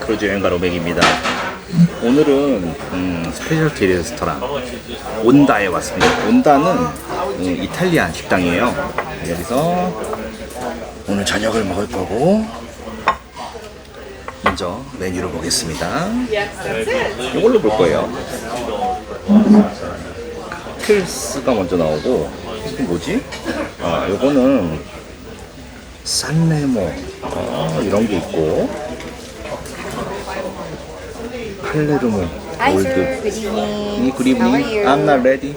크루즈 여행가 로백입니다. 오늘은 스페셜티 레스토랑 온다에 왔습니다. 온다는 이탈리안 식당이에요. 여기서 오늘 저녁을 먹을 거고 먼저 메뉴를 보겠습니다. 이걸로 볼 거예요. 칵테일스가 먼저 나오고 이게 뭐지? 아, 요거는 산레모 이런 게 있고 팔레르모 Hi 올드. sir, good evening. Good evening. How are you? I'm not ready.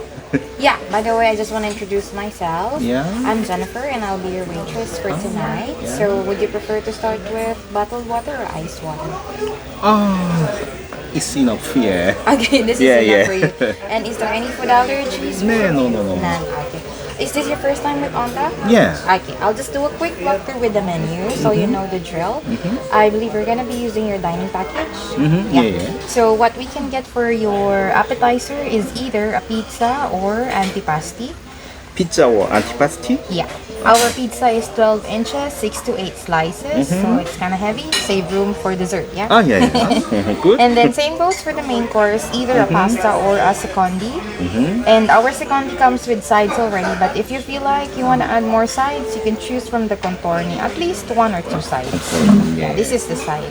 Yeah, by the way, I just want to introduce myself. Yeah. I'm Jennifer and I'll be your waitress for tonight. yeah. So would you prefer to start with bottled water or iced water? It's enough. Yeah. Okay, this is Yeah, enough yeah. for you. And is there any food allergies? No. None. Okay. Is this your first time with Onta? Yeah. Okay, I'll just do a quick walkthrough with the menu so you know the drill. I believe we're gonna be using your dining package. Yeah. So what we can get for your appetizer is either a pizza or antipasti. Pizza or antipasti? Yeah. Our pizza is 12 inches, 6 to 8 slices, so it's kind of heavy. Save room for dessert, yeah? Yeah. Good. And then same goes for the main course, either a pasta or a secondi. And our secondi comes with sides already, but if you feel like you want to add more sides, you can choose from the contorni, at least 1 or 2 sides. Yeah, this is the sides.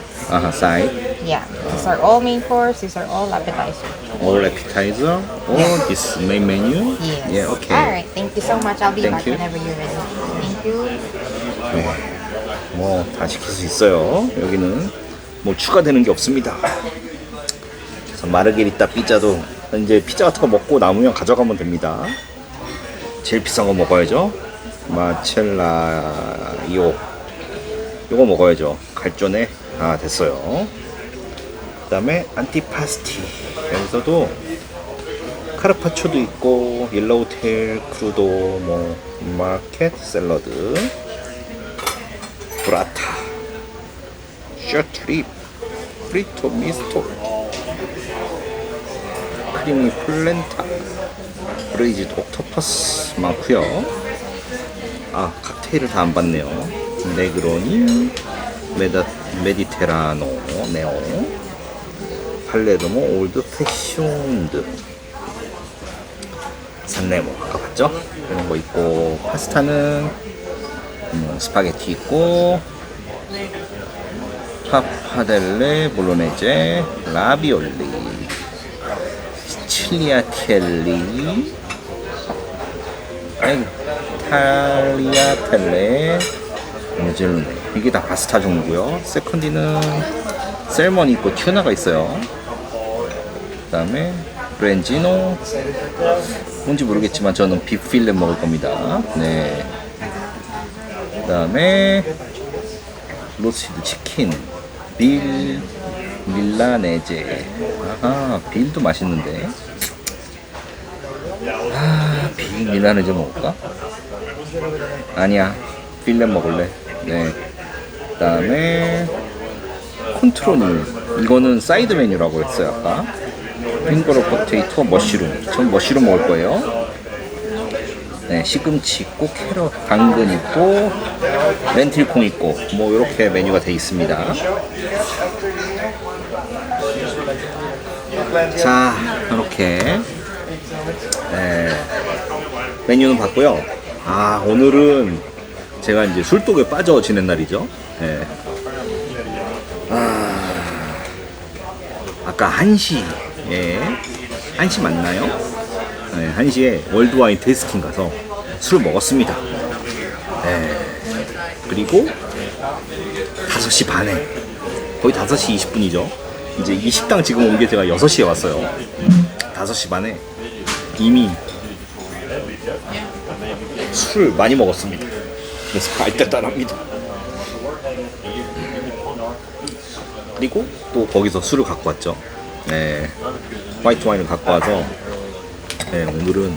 Side. Yeah, these are all main course, these are all appetizer. All appetizer or this main menu? Yes. Yeah, okay. Alright, thank you so much. I'll be Thank back you. whenever you're ready. Thank you. 뭐 다 시킬 수 있어요. 여기는 뭐 추가되는 게 없습니다. 그래서 마르게리따 피자도 이제 피자 같은 거 먹고 남으면 가져가면 됩니다. 제일 비싼 거 먹어야죠. 마첼라요. 요거 먹어야죠. 갈존에 됐어요. 그 다음에 안티파스티. 여기서도 카르파초도 있고 옐로우테일 크루도 뭐 마켓 샐러드 브라타 셔트립 프리토 미스토 크리미 폴렌타 브레이즈드 옥토퍼스 많고요. 칵테일을 다 안 봤네요. 네그로니 메디테라노 네오 팔레르모 올드 패션드 산레모 아까 봤죠? 이런 거 있고 파스타는 스파게티 있고 파파델레 볼로네제 라비올리 시칠리아텔리 타리아텔레 모젤로네 이게 다 파스타 종류고요. 세컨디는 셀몬이 있고 튜나가 있어요. 그 다음에 브렌지노 뭔지 모르겠지만 저는 빅필렛 먹을 겁니다. 네. 그 다음에 로스티드 치킨 밀라네제 빌도 맛있는데 빌 밀라네제 먹을까? 아니야 필렛 먹을래. 네. 그 다음에 콘트로니 이거는 사이드 메뉴라고 했어요 아까. 핑거로 포테이토 머쉬룸 전 머쉬룸 먹을 거예요. 네, 시금치 있고 캐럿 당근 있고 렌틸콩 있고 뭐 이렇게 메뉴가 돼 있습니다. 자 이렇게 메뉴는 봤고요. 오늘은 제가 이제 술독에 빠져 지낸 날이죠. 아까 1시 1시 맞나요? 1시에 월드와인 테이스팅 가서 술을 먹었습니다. 그리고 5시 반에 거의 5시 20분이죠. 이제 이 식당 지금 온 게 제가 6시에 왔어요. 5시 반에 이미 술을 많이 먹었습니다. 그래서 알뜰딸합니다. 그리고 또 거기서 술을 갖고 왔죠. 화이트 와인을 갖고 와서 오늘은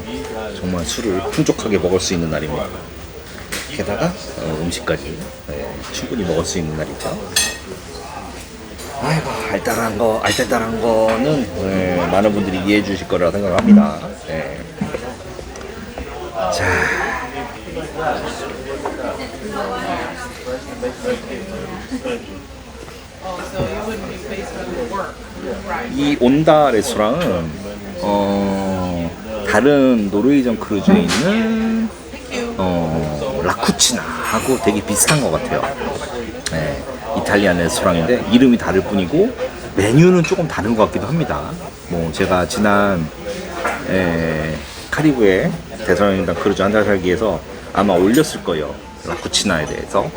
정말 술을 풍족하게 먹을 수 있는 날입니다. 게다가 음식까지 충분히 먹을 수 있는 날이죠. 아이고 알뜰한 거는 많은 분들이 이해해 주실 거라 생각합니다. 자, 이 온다 레스토랑은 다른 노르웨이전 크루즈에 있는 라쿠치나하고 되게 비슷한 것 같아요. 네, 이탈리안 레스토랑인데 이름이 다를 뿐이고 메뉴는 조금 다른 것 같기도 합니다. 뭐 제가 지난 카리브해 대서양횡단 크루즈 한 달 살기에서 아마 올렸을 거예요. 라쿠치나에 대해서.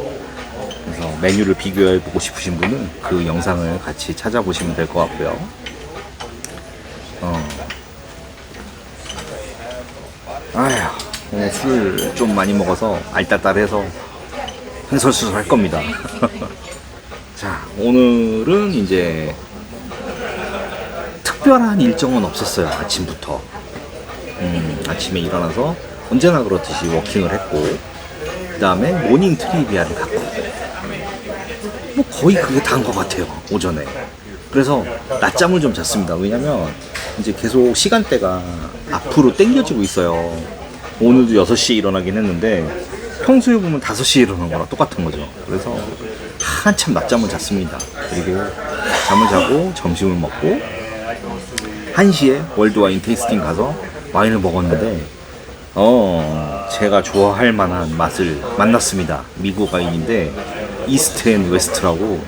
그래서 메뉴를 비교해보고 싶으신 분은 그 영상을 같이 찾아보시면 될 것 같고요. 아휴, 오늘 술 좀 많이 먹어서 알딸딸해서 횡설수설 할 겁니다. 자, 오늘은 이제 특별한 일정은 없었어요. 아침부터. 아침에 일어나서 언제나 그렇듯이 워킹을 했고, 그 다음에 모닝 트리비아를 갔고, 뭐 거의 그게 다인 것 같아요. 오전에. 그래서 낮잠을 좀 잤습니다. 왜냐면 이제 계속 시간대가 앞으로 당겨지고 있어요. 오늘도 6시에 일어나긴 했는데 평소에 보면 5시에 일어나는 거랑 똑같은 거죠. 그래서 한참 낮잠을 잤습니다. 그리고 잠을 자고 점심을 먹고 1시에 월드 와인 테이스팅 가서 와인을 먹었는데 제가 좋아할 만한 맛을 만났습니다. 미국 와인인데 이스트 앤 웨스트라고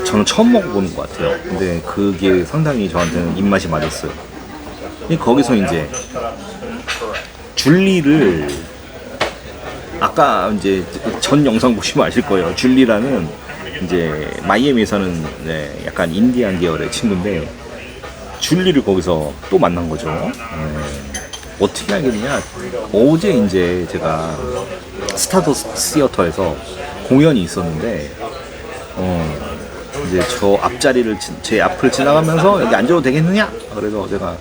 저는 처음 먹어보는 것 같아요. 근데 그게 상당히 저한테는 입맛이 맞았어요. 거기서 이제 줄리를 아까 이제 전 영상 보시면 아실 거예요. 줄리라는 이제 마이애미에 사는 약간 인디안 계열의 친구인데 줄리를 거기서 또 만난 거죠. 어떻게 알게 되냐? 어제 이제 제가 스타더스트 시어터에서 공연이 있었는데 이제 저 앞자리를 제 앞을 지나가면서 여기 앉아도 되겠느냐? 그래서 제가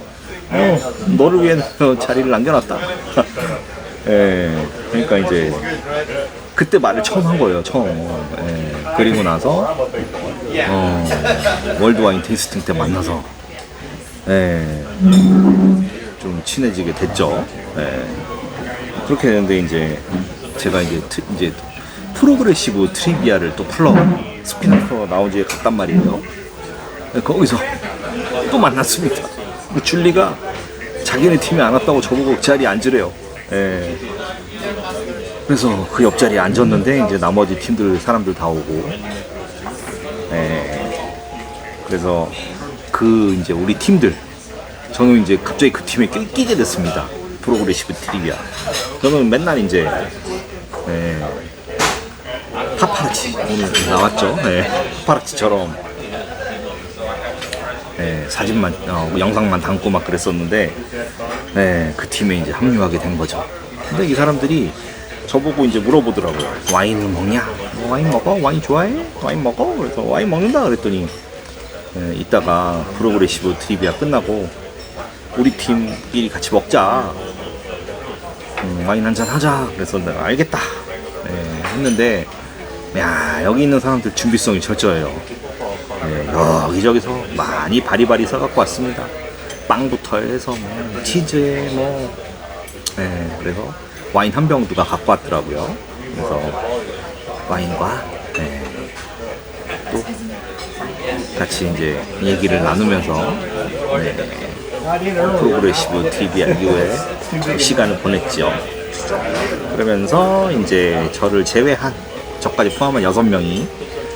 너를 위해 자리를 남겨놨다. 예, 그러니까 이제 그때 말을 처음 한 거예요. 처음. 예, 그리고 나서 월드 와인 테이스팅 때 만나서 좀 친해지게 됐죠. 예, 그렇게 됐는데 이제 제가 이제 프로그레시브 트리비아를 또 스피너프로 나온 지에 갔단 말이에요. 거기서 또 만났습니다. 줄리가 자기네 팀이 안 왔다고 저보고 그 자리에 앉으래요. 그래서 그 옆자리에 앉았는데 이제 나머지 팀들 사람들 다 오고 그래서 그 이제 우리 팀들 저는 이제 갑자기 그 팀에 끼게 됐습니다. 프로그레시브 트리비아. 저는 맨날 이제 파파라치 오늘 나왔죠. 파파라치처럼 사진만 영상만 담고 막 그랬었는데 그 팀에 이제 합류하게 된 거죠. 근데 이 사람들이 저보고 이제 물어보더라고요. 와인을 먹냐? 와인 먹어? 와인 좋아해? 와인 먹어? 그래서 와인 먹는다 그랬더니 이따가 프로그레시브 트리비아 끝나고 우리 팀끼리 같이 먹자. 와인 한잔 하자. 그래서 내가 알겠다 했는데 야, 여기 있는 사람들 준비성이 철저해요. 여기저기서 많이 바리바리 사갖고 왔습니다. 빵부터 해서 뭐 치즈에 뭐 그래서 와인 한 병 누가 갖고 왔더라고요. 그래서 와인과 또 같이 이제 얘기를 나누면서 프로그레시브 트리비아 이후에 시간을 보냈죠. 그러면서 이제 저를 제외한 저까지 포함한 6명이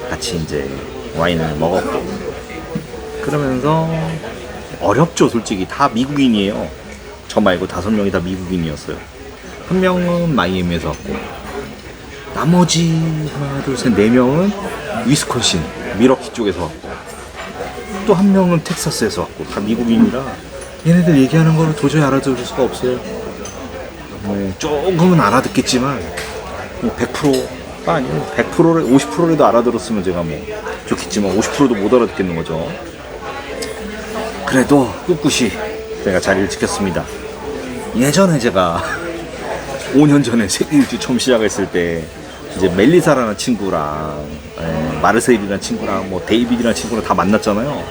같이 이제 와인을 먹었고 그러면서 어렵죠. 솔직히 다 미국인이에요. 저 말고 5명이 다 미국인이었어요. 한 명은 마이애미에서 왔고 나머지 하나 둘 셋 4명은 위스콘신 미러키 쪽에서 왔고 또 한 명은 텍사스에서 왔고 다 미국인이라 얘네들 얘기하는 거를 도저히 알아들을 수가 없어요. 조금은 알아듣겠지만 100%가 아니고 100%를 50%라도 알아들었으면 제가 뭐 좋겠지만 50%도 못 알아듣겠는 거죠. 그래도 꿋꿋이 제가 자리를 지켰습니다. 예전에 제가 5년 전에 세계 일주 처음 시작했을 때 이제 멜리사라는 친구랑 마르세일이라는 친구랑 뭐 데이비드라는 친구랑 다 만났잖아요.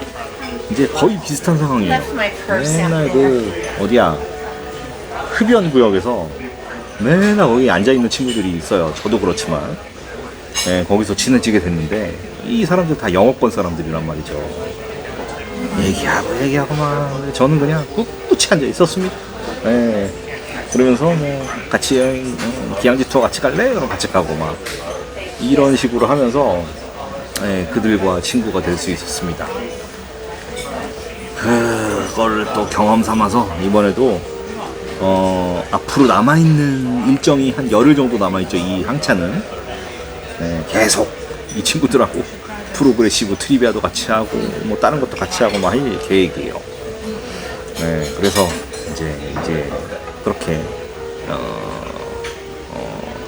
이제 거의 비슷한 상황이에요. 맨날 그 어디야 흡연 구역에서 맨날 거기 앉아있는 친구들이 있어요. 저도 그렇지만 거기서 친해지게 됐는데 이 사람들 다 영어권 사람들이란 말이죠. 얘기하고 막 저는 그냥 꿋꿋이 앉아 있었습니다. 예. 그러면서 뭐 같이 여행 기양지 투어 같이 갈래? 그럼 같이 가고 막 이런 식으로 하면서 예, 그들과 친구가 될 수 있었습니다. 그걸 또 경험 삼아서 이번에도 앞으로 남아있는 일정이 한 열흘 정도 남아있죠. 이 항차는 예, 계속 이 친구들하고 프로그레시브 트리비아도 같이 하고 뭐 다른 것도 같이 하고 막 할 계획이에요. 네, 그래서 이제 그렇게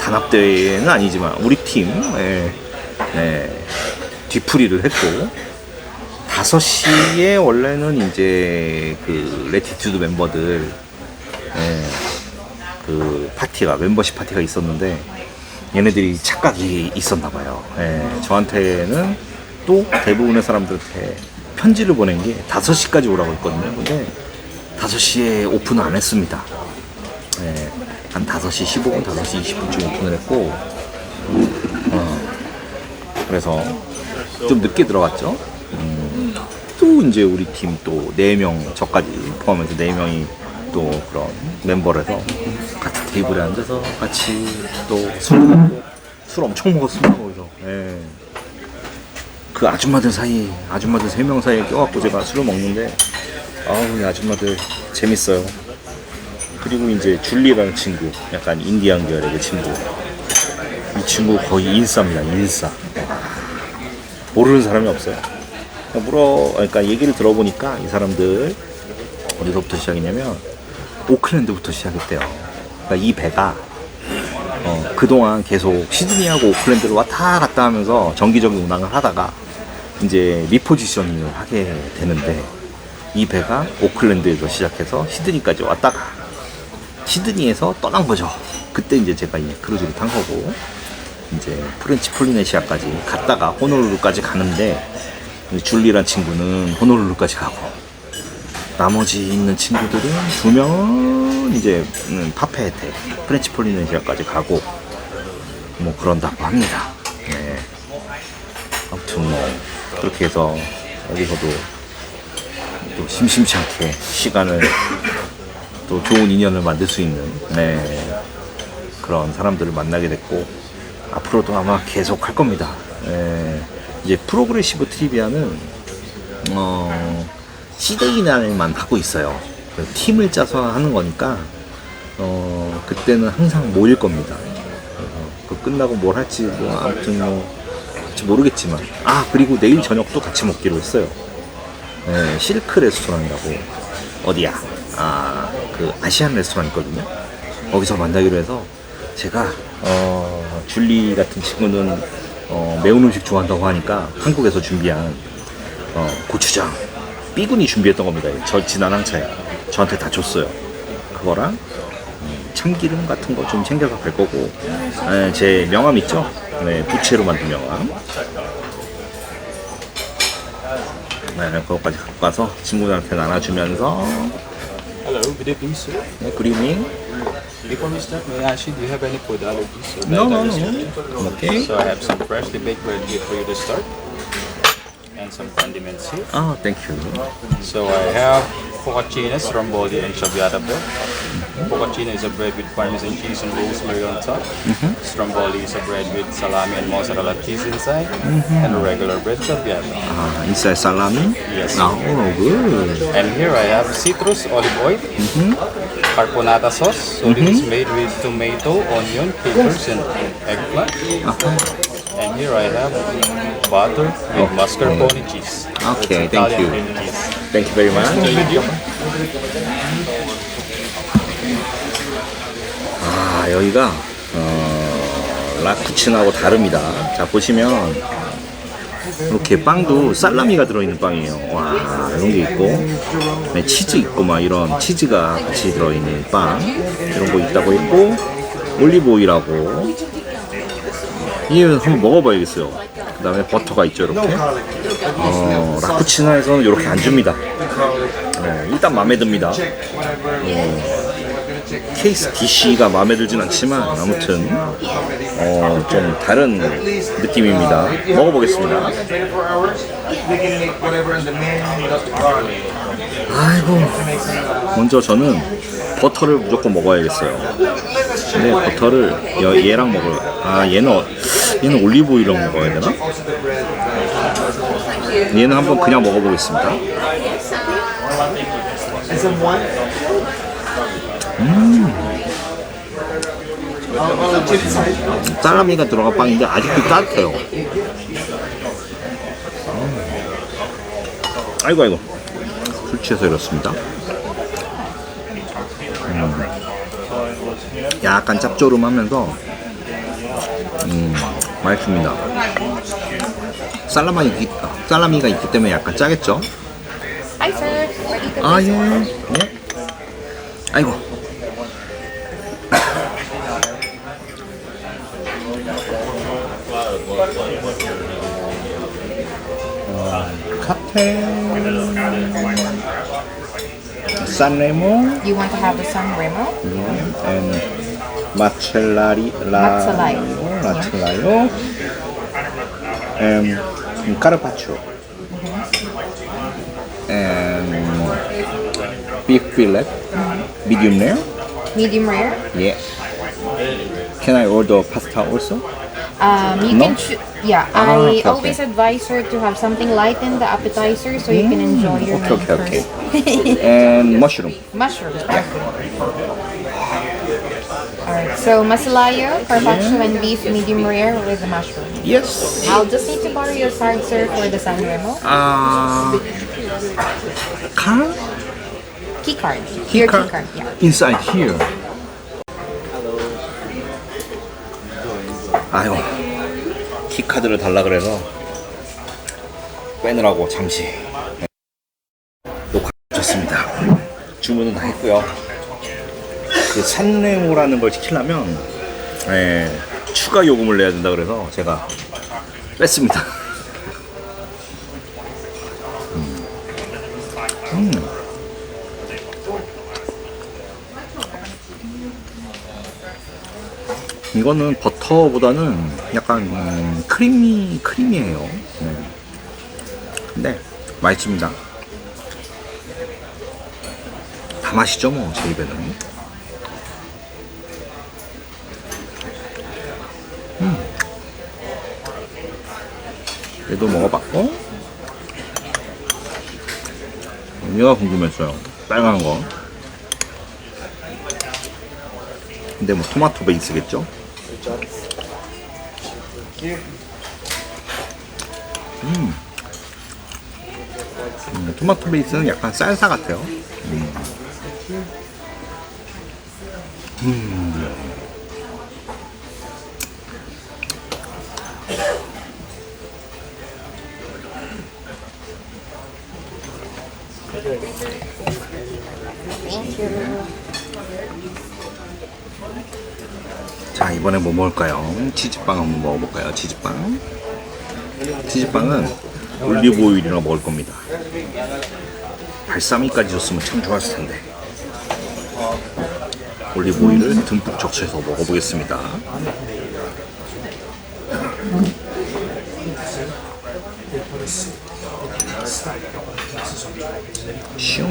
단합대회는 아니지만 우리 팀 뒤풀이를 했고 5시에 원래는 이제 그 레티튜드 멤버들 그 파티가 멤버십 파티가 있었는데 얘네들이 착각이 있었나 봐요. 저한테는 또 대부분의 사람들한테 편지를 보낸 게 5시까지 오라고 했거든요. 근데 5시에 오픈을 안 했습니다. 한 5시 15분, 5시 20분쯤 오픈을 했고 그래서 좀 늦게 들어갔죠. 또 이제 우리 팀 또 4명, 저까지 포함해서 4명이 또 그런 멤버라서 같은 테이블에 앉아서 같이 또 술 먹고 술 엄청 먹었습니다. 거기서. 그 아줌마들 3명 사이에 껴갖고 제가 술을 먹는데 아우 이 아줌마들 재밌어요. 그리고 이제 줄리라는 친구, 약간 인디안 계열의 그 친구, 이 친구 거의 인싸입니다. 인싸. 모르는 사람이 없어요. 그러니까 얘기를 들어보니까 이 사람들 어디서부터 시작했냐면 오클랜드부터 시작했대요. 그러니까 이 배가 그동안 계속 시드니하고 오클랜드를 왔다 갔다 하면서 정기적인 운항을 하다가 이제 리포지셔닝을 하게 되는데 이 배가 오클랜드에서 시작해서 시드니까지 왔다가 시드니에서 떠난 거죠. 그때 이제 제가 이 크루즈를 탄 거고 이제 프렌치 폴리네시아까지 갔다가 호놀룰루까지 가는데 줄리란 친구는 호놀룰루까지 가고 나머지 있는 친구들은 2명은 이제 파페헤테 프렌치 폴리네시아까지 가고 뭐 그런다고 합니다. 네. 아무튼 뭐 그렇게 해서 여기서도 또 심심치 않게 시간을 또 좋은 인연을 만들 수 있는 그런 사람들을 만나게 됐고 앞으로도 아마 계속 할 겁니다. 이제 프로그레시브 트리비아는 시데이날만 하고 있어요. 팀을 짜서 하는 거니까 그때는 항상 모일 겁니다. 그 끝나고 뭘 할지 뭐 아무튼 뭐 모르겠지만 그리고 내일 저녁도 같이 먹기로 했어요. 실크 레스토랑이라고 어디야? 그 아시안 레스토랑 있거든요. 거기서 만나기로 해서 제가 줄리 같은 친구는 매운 음식 좋아한다고 하니까 한국에서 준비한 고추장 삐군이 준비했던 겁니다. 저 지난 항차에 저한테 다 줬어요. 그거랑 참기름 같은 거 좀 챙겨서 갈 거고 제 명함 있죠? 부채로 만든 명함 그거까지 갖고 가서 친구들한테 나눠주면서 Hello, good evening, sir. good evening. Before we start, may I ask you, do you have any food allergies? Or No. dietary Okay. So I have some freshly baked bread here for you to start, and some condiments here. Thank you. So I have focaccia, stromboli, and ciabatta bread. Focaccia is a bread with parmesan cheese and rosemary on top. Stromboli is a bread with salami and mozzarella cheese inside, and a regular bread ciabatta. Inside salami? Yes. Oh, good. And here I have citrus olive oil, carbonata sauce. So this is made with tomato, onion, capers, and eggplant. And here I have butter with mascarpone cheese. Okay, It's thank Italian you. cream cheese. Thank you very much. Medium. 여기가 라쿠친하고 다릅니다. 자, 보시면 이렇게 빵도 살라미가 들어있는 빵이에요. 와, 이런 게 있고 치즈 있고 막 이런 치즈가 같이 들어있는 빵 이런 거 있다고 했고 올리브 오일하고 이거 한번 먹어봐야겠어요. 그 다음에 버터가 있죠. 이렇게 라쿠치나에서는 이렇게 안 줍니다. 일단 마음에 듭니다. 케이스 DC가 마음에 들진 않지만 아무튼 좀 다른 느낌입니다. 먹어보겠습니다. 아이고, 먼저 저는 버터를 무조건 먹어야겠어요. 근데 버터를 얘랑 먹어요. 얘는 올리브 오일이랑 먹어야 되나? 얘는 한번 그냥 먹어보겠습니다. 살라미가 들어간 빵인데 아직도 따뜻해요. 아이고 술 취해서 이렇습니다. 약간 짭조름하면서 맛있습니다. 살라미가 있기 때문에 약간 짜겠죠? Hi, sir. Ready to 아, taste? 예. 아이고. 칵테일. 산레모. You want to have the San Remo? And 마첼라요. And 카르파초. And beef fillet, medium rare. Medium rare. Yeah. Can I order pasta also? You No? can yeah, okay, I always advise her to have something light in the appetizer so you can enjoy your main Okay. course. And mushroom. Mushroom. Alright, so masalayo, carpaccio, and beef medium rare with the mushroom. Yes. I'll just need to borrow your card, sir, for the San Remo. Car? Key card. Your key card, yeah. Inside here. 아유, 키카드를 달라 그래서 빼느라고 잠시 녹화하셨습니다. 주문은 다 했고요. 그 산레모라는 걸 시키려면 추가 요금을 내야 된다 그래서 제가 뺐습니다. 이거는 버터보다는 약간 크리미해요. 근데 맛있습니다. 다 맛있죠 뭐 제 입에는. 얘도 먹어봤고, 얘가 궁금했어요. 빨간 거. 근데 뭐 토마토 베이스겠죠? 토마토 베이스는 약간 쌀사 같아요. 자, 이번에 뭐 먹을까요? 치즈빵 한번 먹어볼까요? 치즈빵은 올리브 오일이랑 먹을 겁니다. 발사믹까지 줬으면 참 좋았을 텐데. 올리브 오일을 듬뿍 적셔서 먹어보겠습니다. 슝.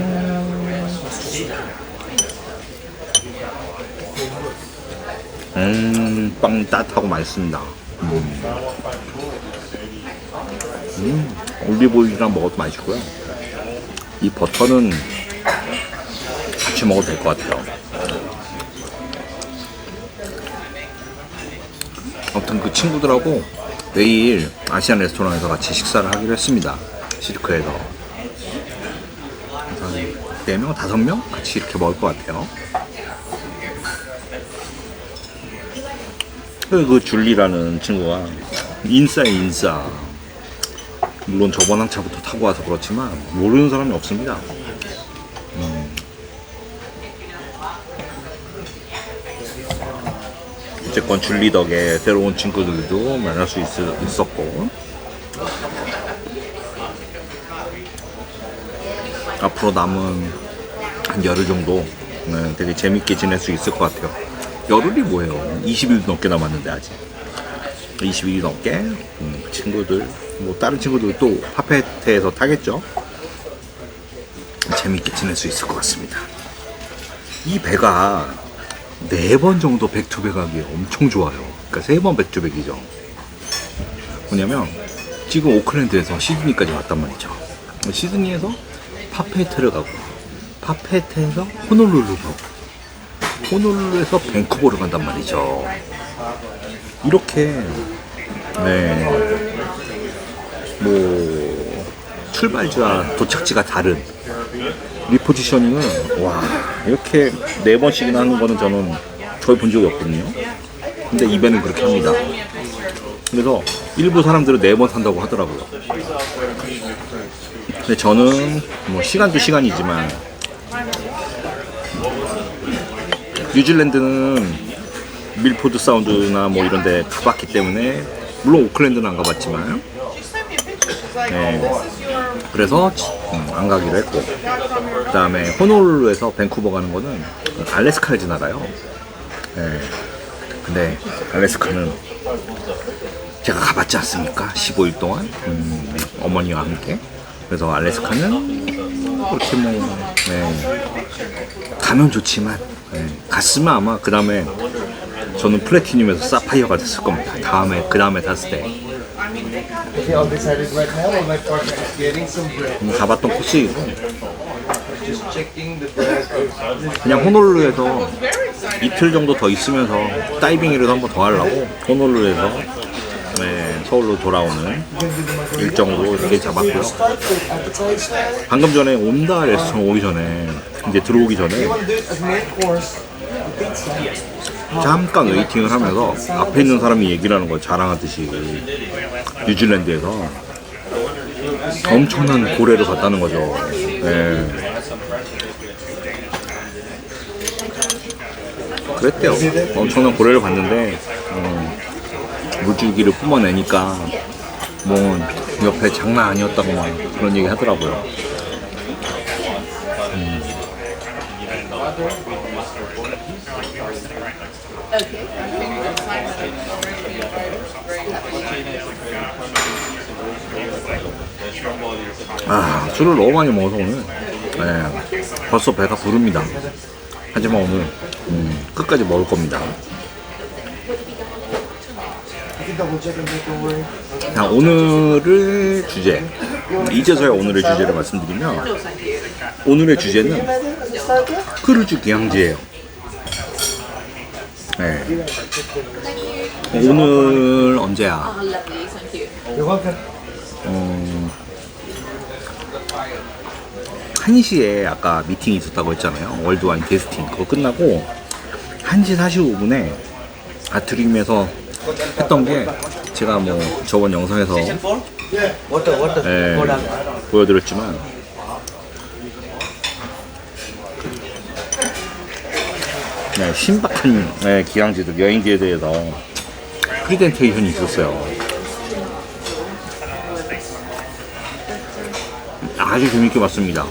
빵 따뜻하고 맛있습니다. 올리브 오일이랑 먹어도 맛있고요. 이 버터는 같이 먹어도 될 것 같아요. 아무튼 그 친구들하고 내일 아시안 레스토랑에서 같이 식사를 하기로 했습니다. 시르크에서. 그래서 4명, 5명 같이 이렇게 먹을 것 같아요. 그 줄리라는 친구가 인싸. 물론 저번 항차부터 타고 와서 그렇지만 모르는 사람이 없습니다. 어쨌건 줄리 덕에 새로운 친구들도 만날 수 있었고, 앞으로 남은 한 열흘 정도 되게 재밌게 지낼 수 있을 것 같아요. 열흘이 뭐예요? 20일도 넘게 남았는데 아직 20일이 넘게 친구들 뭐 다른 친구들 또 파페트에서 타겠죠. 재밌게 지낼 수 있을 것 같습니다. 이 배가 4번 정도 백투백 하기 엄청 좋아요. 그러니까 3번 백투백이죠. 뭐냐면 지금 오클랜드에서 시드니까지 왔단 말이죠. 시드니에서 파페트를 가고 파페트에서 호놀룰루 가고 호놀룰루에서 밴쿠버를 간단 말이죠. 이렇게 뭐 출발지와 도착지가 다른 리포지셔닝은 와 이렇게 4번씩이나 하는 거는 저는 거의 본 적이 없거든요. 근데 이 배는 그렇게 합니다. 그래서 일부 사람들은 4번 산다고 하더라고요. 근데 저는 뭐 시간도 시간이지만 뉴질랜드는 밀포드 사운드나 뭐 이런 데 가봤기 때문에 물론 오클랜드는 안 가봤지만 그래서 안 가기로 했고 그 다음에 호놀룰루에서 밴쿠버 가는 거는 알래스카를 지나가요. 근데 알래스카는 제가 가봤지 않습니까? 15일 동안 어머니와 함께. 그래서 알래스카는 그렇게 뭐 가면 좋지만 갔으면 아마 그 다음에 저는 플래티늄에서 사파이어가 됐을 겁니다. 그 다음에 탔을 때 가봤던 코스이고 그냥 호놀룰루에서 이틀 정도 더 있으면서 다이빙이라도 한번 더 하려고 호놀룰루에서 서울로 돌아오는 일정으로 이렇게 잡았고요. 방금 전에 온다 레스토랑 오기 전에 이제 들어오기 전에 잠깐 웨이팅을 하면서 앞에 있는 사람이 얘기를 하는 걸 자랑하듯이 뉴질랜드에서 엄청난 고래를 봤다는 거죠. 그랬대요. 엄청난 고래를 봤는데 물줄기를 뿜어내니까 뭐 옆에 장난 아니었다고 막 그런 얘기 하더라고요. 술을 너무 많이 먹어서 오늘 벌써 배가 부릅니다. 하지만 오늘 끝까지 먹을 겁니다. 자, 오늘의 주제 이제서야 오늘의 주제를 말씀드리면 오늘의 주제는 크루즈 귀향지예요. 오늘 언제야? 1시에 아까 미팅이 있었다고 했잖아요. 월드와인 테이스팅 그거 끝나고 1시 45분에 아트림에서 했던 게 제가 뭐 저번 영상에서 보여드렸지만 신박한 기항지들 여행지에 대해서 프리젠테이션이 있었어요. 아주 재밌게 봤습니다.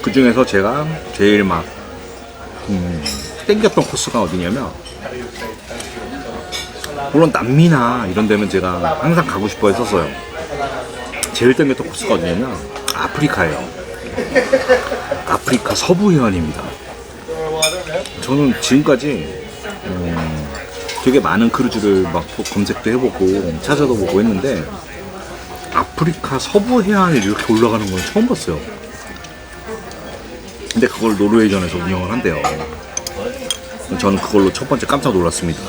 그 중에서 제가 제일 막 땡겼던 코스가 어디냐면, 물론 남미나 이런 데는 제가 항상 가고 싶어 했었어요. 제일 땡겼던 코스가 어디냐면 아프리카예요. 아프리카 서부 해안입니다. 저는 지금까지 되게 많은 크루즈를 막 검색도 해보고 찾아도 보고 했는데 아프리카 서부 해안을 이렇게 올라가는 건 처음 봤어요. 근데 그걸 노르웨이전에서 운영을 한대요. 저는 그걸로 첫 번째 깜짝 놀랐습니다.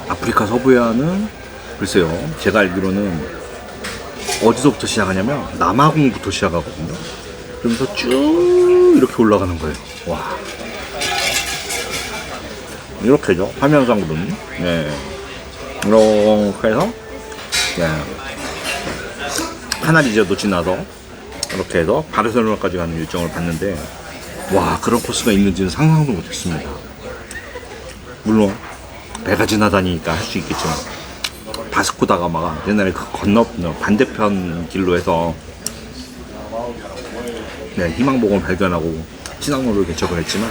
아프리카 서부 해안은 글쎄요, 제가 알기로는 어디서부터 시작하냐면 남아공부터 시작하거든요. 그러면서 쭉 이렇게 올라가는 거예요. 와, 이렇게죠, 화면상으로는. 이렇게 해서 카나리저도 지나서 이렇게 해서 바르셀로나까지 가는 일정을 봤는데, 와, 그런 코스가 있는지는 상상도 못했습니다. 물론 배가 지나다니니까 할 수 있겠지만 바스코다가마가 옛날에 그 건너 반대편 길로 해서 네, 희망봉을 발견하고 신항로를 개척을 했지만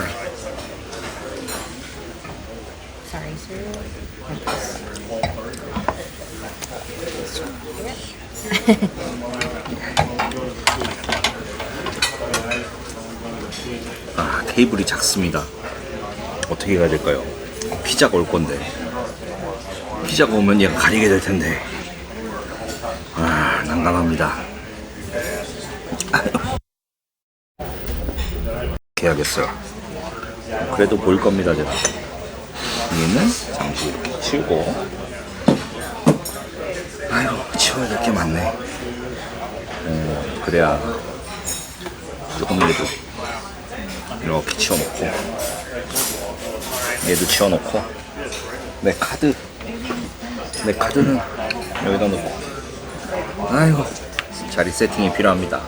Sorry, sir. 테이블이 작습니다. 어떻게 해야 될까요? 피자가 올 건데 피자가 오면 얘가 가리게 될 텐데 난감합니다. 해야겠어요. 그래도 볼 겁니다. 제가 여기는 잠시 이렇게 치우고 아이고 치워야 될 게 많네. 그래야 조금이라도 이렇게 치워놓고 얘도 치워놓고 내 카드는 여기다 놓고 아이고 자리 세팅이 필요합니다.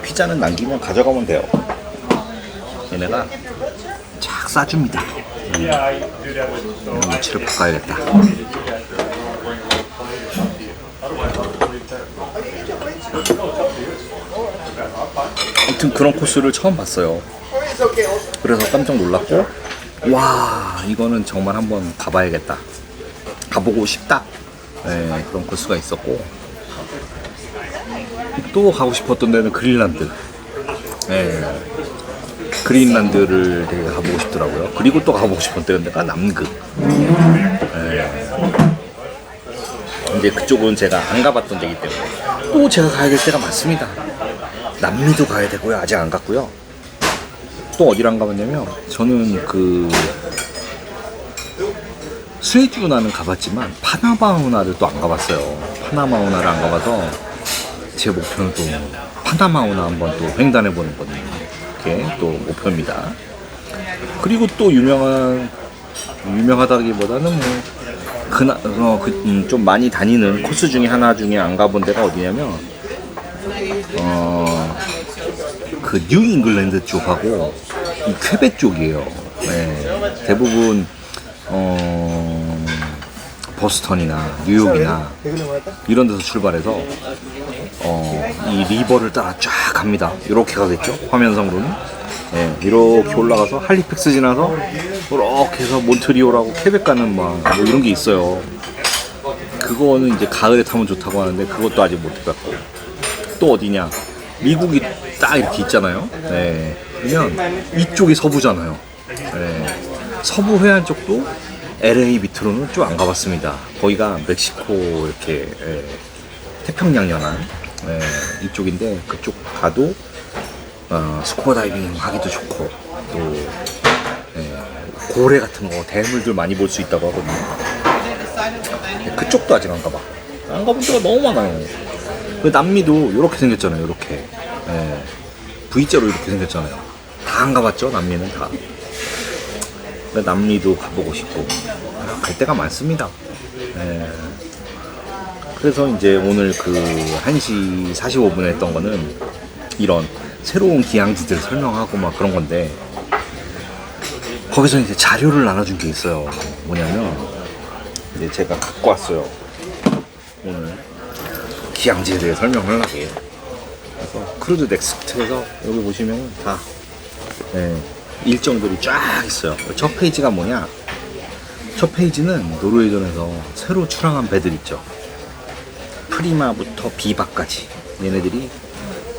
피자는 남기면 가져가면 돼요. 얘네가 착 싸줍니다. 위치를 바꿔야겠다. 아무튼 그런 코스를 처음 봤어요. 그래서 깜짝 놀랐고 와 이거는 정말 한번 가봐야겠다, 가보고 싶다. 네, 그런 코스가 있었고 또 가고 싶었던 데는 그린란드. 네, 그린란드를 되게 가보고 싶더라고요. 그리고 또 가보고 싶었던 데가 남극. 네. 이제 그쪽은 제가 안 가봤던 데이기 때문에 또 제가 가야 될 데가 많습니다. 남미도 가야 되고요. 아직 안 갔고요. 또 어디를 안 가봤냐면 저는 그 스웨즈운하는 가봤지만 파나마운하를 또 안 가봤어요. 파나마운하를 안 가봐서 제 목표는 또 파나마운하 한번 또 횡단해보는 거니 이렇게 또 목표입니다. 그리고 또 유명하다기보다는 뭐 좀 많이 다니는 코스 중에 하나 중에 안 가본 데가 어디냐면 그 뉴 잉글랜드 쪽하고 이 퀘벡 쪽이에요. 네, 대부분 버스턴이나 뉴욕이나 이런 데서 출발해서 이 리버를 따라 쫙 갑니다. 이렇게 가겠죠? 화면상으로는. 네, 이렇게 올라가서 할리팩스 지나서 이렇게 해서 몬트리올하고 퀘벡 가는 뭐 이런 게 있어요. 그거는 이제 가을에 타면 좋다고 하는데 그것도 아직 못 해봤고. 또 어디냐? 미국이 딱 이렇게 있잖아요. 네, 그러면 이쪽이 서부잖아요. 네, 서부 해안 쪽도 LA 밑으로는 좀 안 가봤습니다. 거기가 멕시코 이렇게 태평양 연안 이쪽인데 그쪽 가도 스쿠버 다이빙 하기도 좋고 또 고래 같은 거 대물들 많이 볼 수 있다고 하거든요. 그쪽도 아직 안 가봐. 안 가본 데가 너무 많아요. 그 남미도 이렇게 생겼잖아요. 이렇게 V자로 이렇게 생겼잖아요. 다 안 가봤죠? 남미는 다. 남미도 가보고 싶고 갈 데가 많습니다. 그래서 이제 오늘 그 1시 45분에 했던 거는 이런 새로운 기항지들 설명하고 막 그런 건데 거기서 이제 자료를 나눠준 게 있어요. 뭐냐면 이제 제가 갖고 왔어요. 오늘 기항지에 대해 설명을 하게. 그래서 크루즈 넥스트에서 여기 보시면 다 일정들이 쫙 있어요. 첫 페이지가 뭐냐? 첫 페이지는 노르웨이전에서 새로 출항한 배들 있죠. 프리마부터 비바까지 얘네들이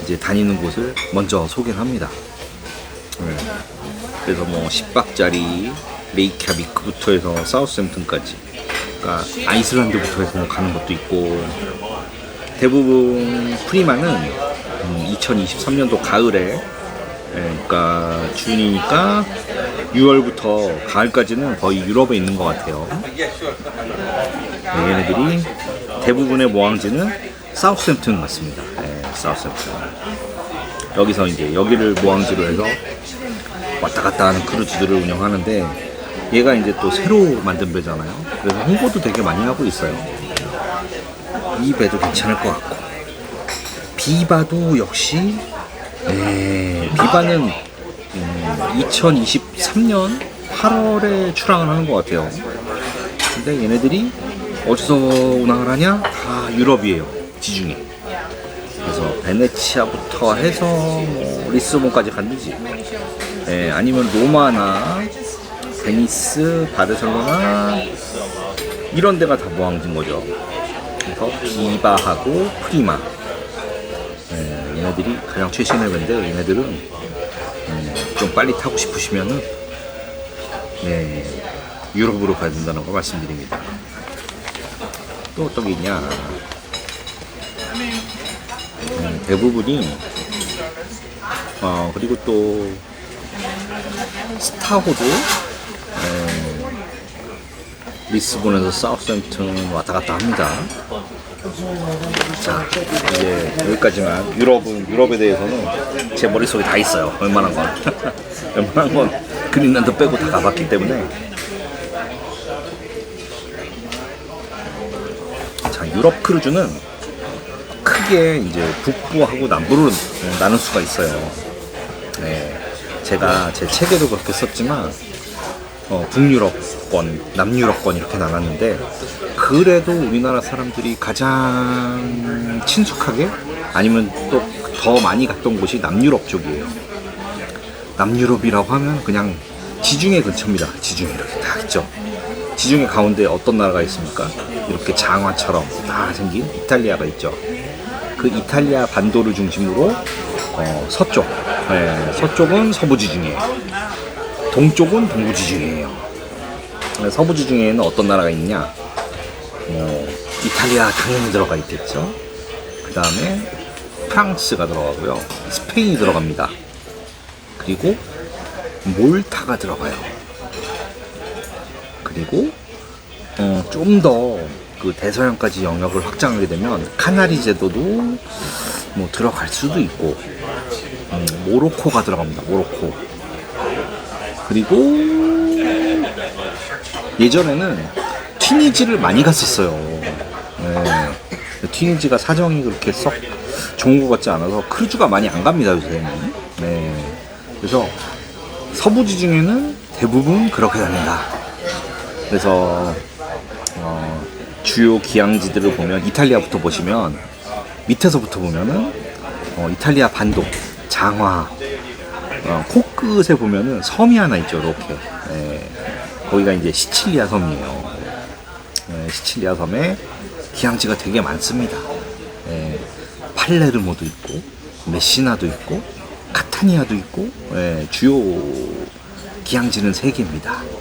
이제 다니는 곳을 먼저 소개를 합니다. 그래서 뭐 10박짜리 레이캬비크부터 해서 사우스햄튼까지, 그러니까 아이슬란드부터 해서 가는 것도 있고, 대부분 프리마는 2023년도 가을에, 그러니까 준이니까 6월부터 가을까지는 거의 유럽에 있는 것 같아요. 얘네들이 대부분의 모항지는 사우스햄튼 같습니다. 사우스햄튼. 여기서 이제 여기를 모항지로 해서 왔다 갔다 하는 크루즈들을 운영하는데, 얘가 이제 또 새로 만든 배잖아요. 그래서 홍보도 되게 많이 하고 있어요. 이 배도 괜찮을 것 같고, 비바도 역시 비바는 2023년 8월에 출항을 하는 것 같아요. 근데 얘네들이 어디서 운항을 하냐? 다 유럽이에요. 지중해. 그래서 베네치아부터 해서 뭐 리스본까지 간다지. 네, 아니면 로마나 베니스, 바르셀로나 이런 데가 다 모항진 거죠. 그래서 비바하고 프리마. 네, 얘네들이 가장 최신 해변인데 얘네들은 좀 빨리 타고 싶으시면은 네, 유럽으로 가야 된다는 거 말씀드립니다. 또 어떤 게 있냐? 대부분이 그리고 또 스타호도 리스본에서 사우스햄튼 왔다 갔다 합니다. 자, 이제 여기까지만. 유럽에 대해서는 제 머릿속에 다 있어요. 웬만한 건. 웬만한 건 그린란드 빼고 다 가봤기 때문에. 자, 유럽 크루즈는 크게 이제 북부하고 남부로 나눌 수가 있어요. 네, 제가 제 책에도 그렇게 썼지만 북유럽권, 남유럽권 이렇게 나눴는데 그래도 우리나라 사람들이 가장 친숙하게 아니면 또 더 많이 갔던 곳이 남유럽 쪽이에요. 남유럽이라고 하면 그냥 지중해 근처입니다. 지중해 이렇게 다 있죠. 지중해 가운데 어떤 나라가 있습니까? 이렇게 장화처럼 다 생긴 이탈리아가 있죠. 그 이탈리아 반도를 중심으로 서쪽, 서쪽은 서부지중해, 동쪽은 동부지중해예요. 서부지중해에는 어떤 나라가 있냐? 이탈리아 당연히 들어가 있겠죠. 그 다음에 프랑스가 들어가고요. 스페인이 들어갑니다. 그리고 몰타가 들어가요. 그리고 좀 더 그 대서양까지 영역을 확장하게 되면 카나리 제도도 뭐 들어갈 수도 있고, 모로코가 들어갑니다. 모로코. 그리고 예전에는 튀니지를 많이 갔었어요. 네. 튀니지가 사정이 그렇게 썩 좋은 것 같지 않아서 크루즈가 많이 안 갑니다, 요새는. 네. 그래서 서부지중해는 대부분 그렇게 다닌다. 그래서 주요 기항지들을 보면 이탈리아부터 보시면 밑에서부터 보면은 이탈리아 반도, 장화, 코끝에 보면은 섬이 하나 있죠, 이렇게. 네. 거기가 이제 시칠리아 섬이에요. 네, 시칠리아 섬에 기항지가 되게 많습니다. 네. 팔레르모도 있고, 메시나도 있고, 카타니아도 있고, 네, 주요 기항지는 3개입니다.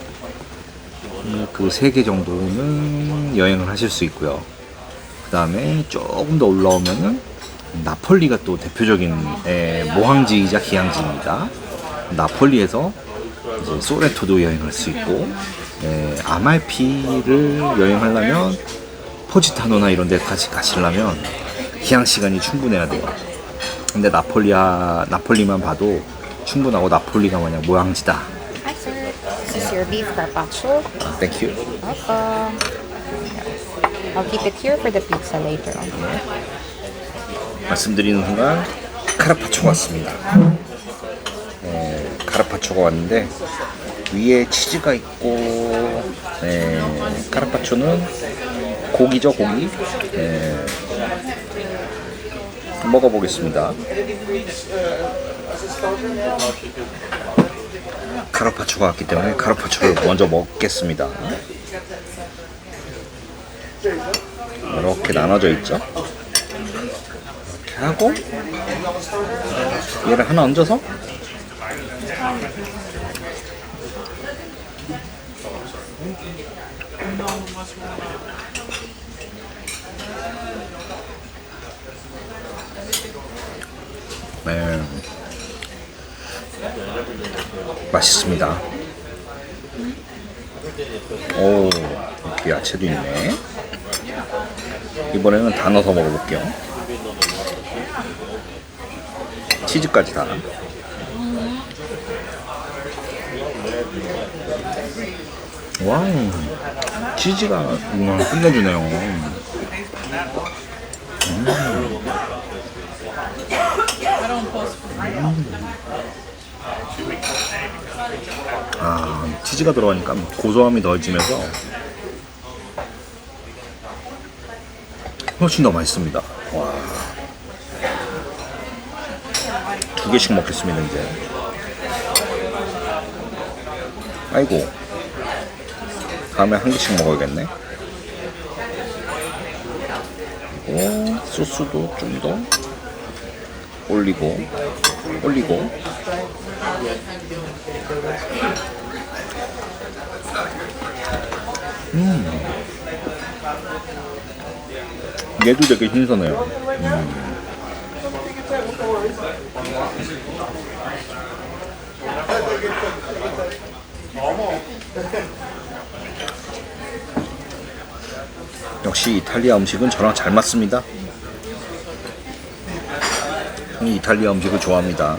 그 3개 정도는 여행을 하실 수 있고요. 그 다음에 조금 더 올라오면은 나폴리가 또 대표적인 모항지이자 기항지입니다. 나폴리에서 이제 소레토도 여행할 수 있고, 아말피를 여행하려면 포지타노나 이런 데까지 가시려면 기항 시간이 충분해야 돼요. 근데 나폴리만 봐도 충분하고 나폴리가 뭐냐 모항지다. Hi sir, this is your beef carpaccio. Thank you. Welcome. I'll keep it here for the pizza later on. 말씀드리는 순간 카르파초가 왔습니다. 카르파초가 왔는데 위에 치즈가 있고, 카르파초는 고기죠, 고기. 먹어보겠습니다. 카르파초가 왔기 때문에 카르파초를 먼저 먹겠습니다. 이렇게 나눠져 있죠. 이렇게 하고 얘를 하나 얹어서 맛있습니다. 오, 이렇게 야채도 있네. 이번에는 다 넣어서 먹어볼게요. 치즈까지 다. 와우, 치즈가 끝내주네요. 아, 치즈가 들어가니까 고소함이 더해지면서 훨씬 더 맛있습니다. 와. 2개씩 먹겠습니다, 이제. 아이고. 다음에 1개씩 먹어야겠네. 그리고 소스도 좀 더 올리고. 얘도 되게 신선해요. 역시 이탈리아 음식은 저랑 잘 맞습니다. 저는 이탈리아 음식을 좋아합니다.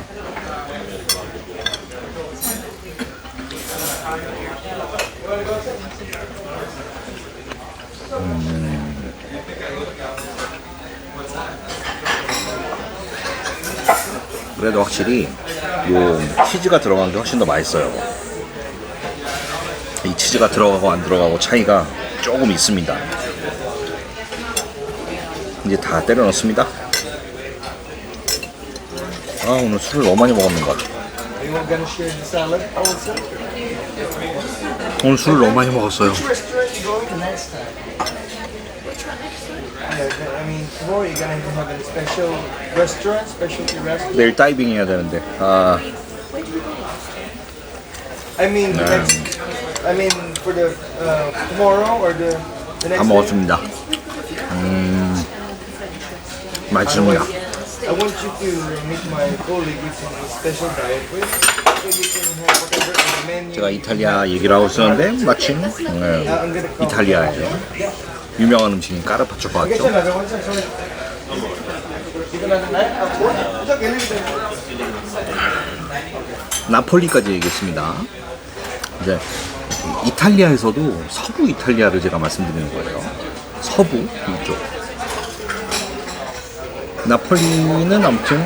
그래도 확실히 요 치즈가 들어간 게 훨씬 더 맛있어요. 이 치즈가 들어가고 안 들어가고 차이가 조금 있습니다. 이제 다 때려 넣습니다. 아, 오늘 술을 너무 많이 먹었는 것 같아. 오늘 술을 너무 많이 먹었어요. 내일 다이빙 해야 되는데. 아. 다 먹었습니다. 맛있습니다. I want you to meet my colleague with some special diet with, so you can have whatever on the menu. 제가 이탈리아 얘기를 하고 있었는데 마침 이탈리아에서 유명한 음식인 까르파초가 왔죠. Another one, sir. Sorry. Dito natin na. It's okay, leave it there. 나폴리까지 얘기했습니다. 이제 이탈리아에서도 서부 이탈리아를 제가 말씀드리는 거예요. 서부 이쪽. 나폴리는 아무튼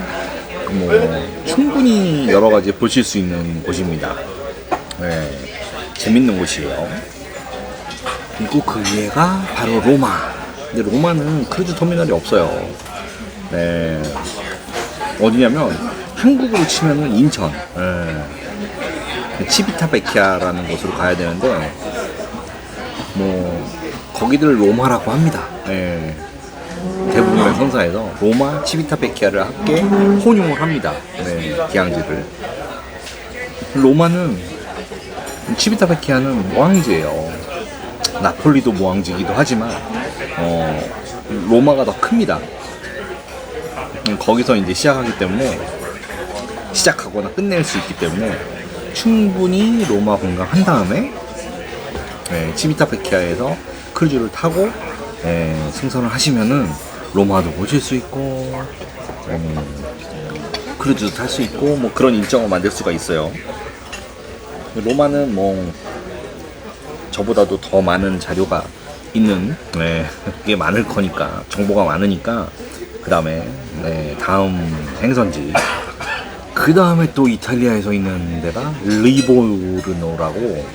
뭐 충분히 여러 가지 보실 수 있는 곳입니다. 네, 재밌는 곳이에요. 그리고 그 위에가 바로 로마. 근데 로마는 크루즈 터미널이 없어요. 네, 어디냐면 한국으로 치면은 인천. 네. 치비타베키아라는 곳으로 가야 되는데 뭐 거기들 로마라고 합니다. 네. 대부분의 성사에서 로마 치비타베키아를 함께 혼용을 합니다. 네, 기항지를. 로마는 치비타베키아는 모항지예요. 나폴리도 모항지이기도 하지만 로마가 더 큽니다. 거기서 이제 시작하기 때문에 시작하거나 끝낼 수 있기 때문에 충분히 로마 관광한 다음에 치비타베키아에서 크루즈를 타고 승선을 하시면은 로마도 보실 수 있고 크루즈도 탈 수 있고 뭐 그런 일정을 만들 수가 있어요. 로마는 뭐 저보다도 더 많은 자료가 있는 그게 많을 거니까 정보가 많으니까 그 다음에 다음 행선지 그 다음에 또 이탈리아에서 있는 데가 리보르노라고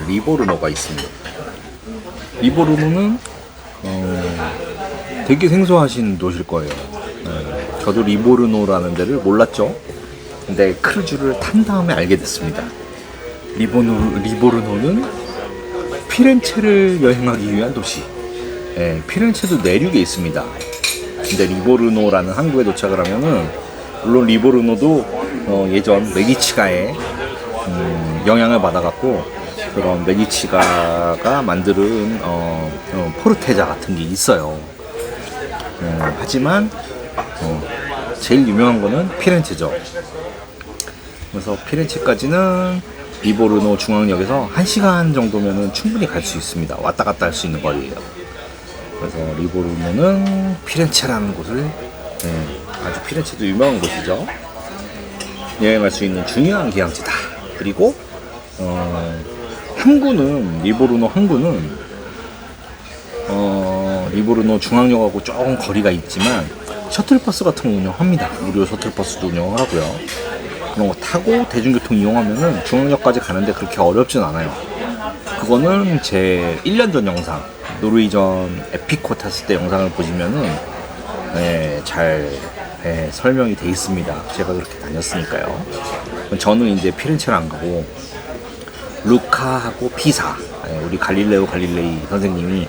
리보르노가 있습니다. 리보르노는 되게 생소하신 도시일 거예요. 저도 리보르노라는 데를 몰랐죠. 근데 크루즈를 탄 다음에 알게 됐습니다. 리보르노는 피렌체를 여행하기 위한 도시. 피렌체도 내륙에 있습니다. 근데 리보르노라는 항구에 도착을 하면은 물론 리보르노도 예전 메디치가의 영향을 받아갖고 그런 메디치가가 만드는 포르테자 같은 게 있어요. 하지만 제일 유명한 거는 피렌체죠. 그래서 피렌체까지는 리보르노 중앙역에서 1시간 정도면은 충분히 갈 수 있습니다. 왔다 갔다 할 수 있는 거리예요. 그래서 리보르노는 피렌체라는 곳을 아주 피렌체도 유명한 곳이죠. 여행할 수 있는 중요한 기항지다. 그리고 항구는 리보르노 항구는 리보르노 중앙역하고 조금 거리가 있지만 셔틀버스 같은 거 운영합니다. 무료 셔틀버스도 운영을 하고요. 그런 거 타고 대중교통 이용하면은 중앙역까지 가는데 그렇게 어렵진 않아요. 그거는 제 1년 전 영상, 노르웨이전 에피코 탔을 때 영상을 보시면은 잘 설명이 돼 있습니다. 제가 그렇게 다녔으니까요. 저는 이제 피렌체를 안 가고 루카하고 피사, 우리 갈릴레오 갈릴레이 선생님이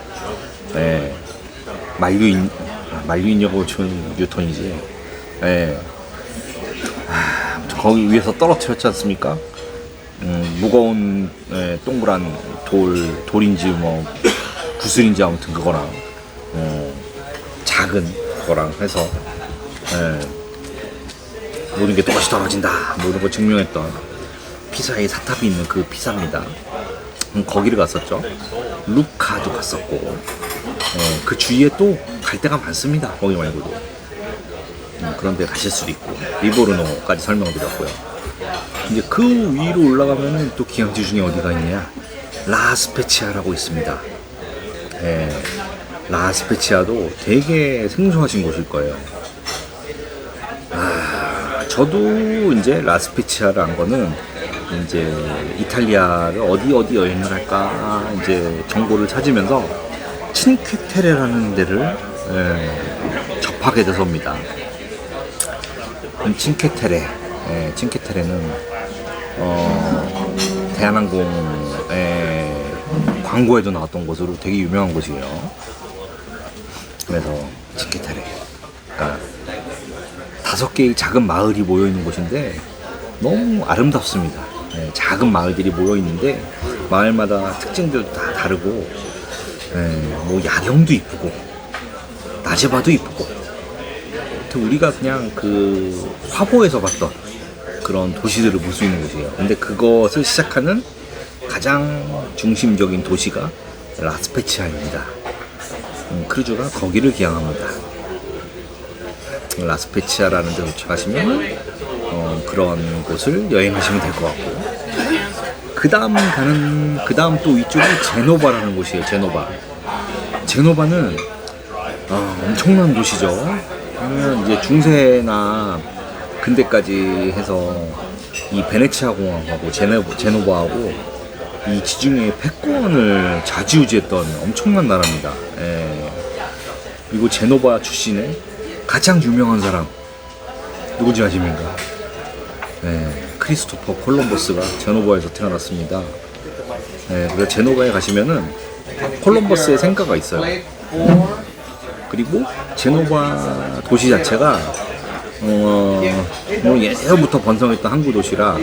만류인역으로 준 뉴턴이지. 거기 위에서 떨어뜨렸지 않습니까? 무거운 동그란 돌인지 뭐 구슬인지 아무튼 그거랑 작은 거랑 해서 모든 게 똑같이 떨어진다 모든 걸 증명했던 피사에 사탑이 있는 그 피사입니다. 거기를 갔었죠. 루카도 갔었고 그 주위에 또 갈 데가 많습니다. 거기 말고도 그런 데 가실 수도 있고 리보르노까지 설명드렸고요. 이제 그 위로 올라가면은 또 기항지 중에 어디가 있냐, 라스페치아라고 있습니다. 라스페치아도 되게 생소하신 곳일 거예요. 저도 이제 라스페치아를 안 거는 이제 이탈리아를 어디 여행을 할까 이제 정보를 찾으면서 친쾌테레라는 데를 접하게 돼서입니다. 친쾌테레는 대한항공의 광고에도 나왔던 곳으로 되게 유명한 곳이에요. 그래서 친쾌테레, 그러니까 5개의 작은 마을이 모여있는 곳인데 너무 아름답습니다. 작은 마을들이 모여있는데 마을마다 특징들도 다 다르고 뭐 야경도 이쁘고 낮에 봐도 이쁘고 우리가 그냥 그 화보에서 봤던 그런 도시들을 볼 수 있는 곳이에요. 근데 그것을 시작하는 가장 중심적인 도시가 라스페치아입니다. 크루즈가 거기를 기항합니다. 라스페치아라는 데 도착하시면 그런 곳을 여행하시면 될 것 같고, 그 다음 또 위쪽이 제노바라는 곳이에요. 제노바는 엄청난 도시죠. 그러면 이제 중세나 근대까지 해서 이 베네치아 공항하고 제노바하고 이 지중해 패권을 좌지우지했던 엄청난 나라입니다. 그리고 제노바 출신의 가장 유명한 사람 누구지 아십니까? 크리스토퍼 콜럼버스가 제노바에서 태어났습니다. 그래서 제노바에 가시면은 콜럼버스의 생가가 있어요. 그리고 제노바 도시 자체가 뭐 예전부터 번성했던 항구 도시라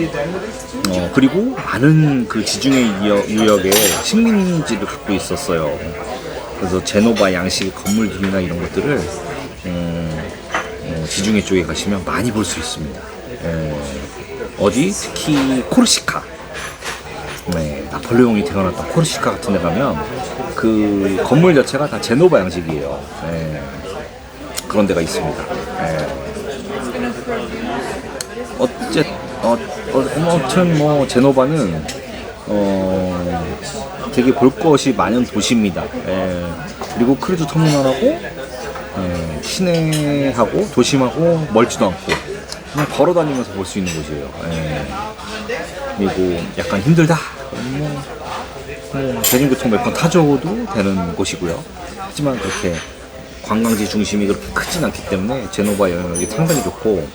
그리고 많은 그 지중해 유역에 식민지를 갖고 있었어요. 그래서 제노바 양식의 건물들이나 이런 것들을 지중해 쪽에 가시면 많이 볼 수 있습니다. 어디 특히 코르시카, 나폴레옹이 태어났던 코르시카 같은 데 가면 그 건물 자체가 다 제노바 양식이에요. 그런 데가 있습니다. 아무튼 뭐 제노바는 되게 볼 것이 많은 도시입니다. 그리고 크루즈 터미널하고 시내하고 도심하고 멀지도 않고 그냥 걸어 다니면서 볼 수 있는 곳이에요. 그리고 약간 힘들다, 대중교통 몇 번 타줘도 되는 곳이고요. 하지만 그렇게 관광지 중심이 그렇게 크진 않기 때문에 제노바 여행하기 상당히 좋고,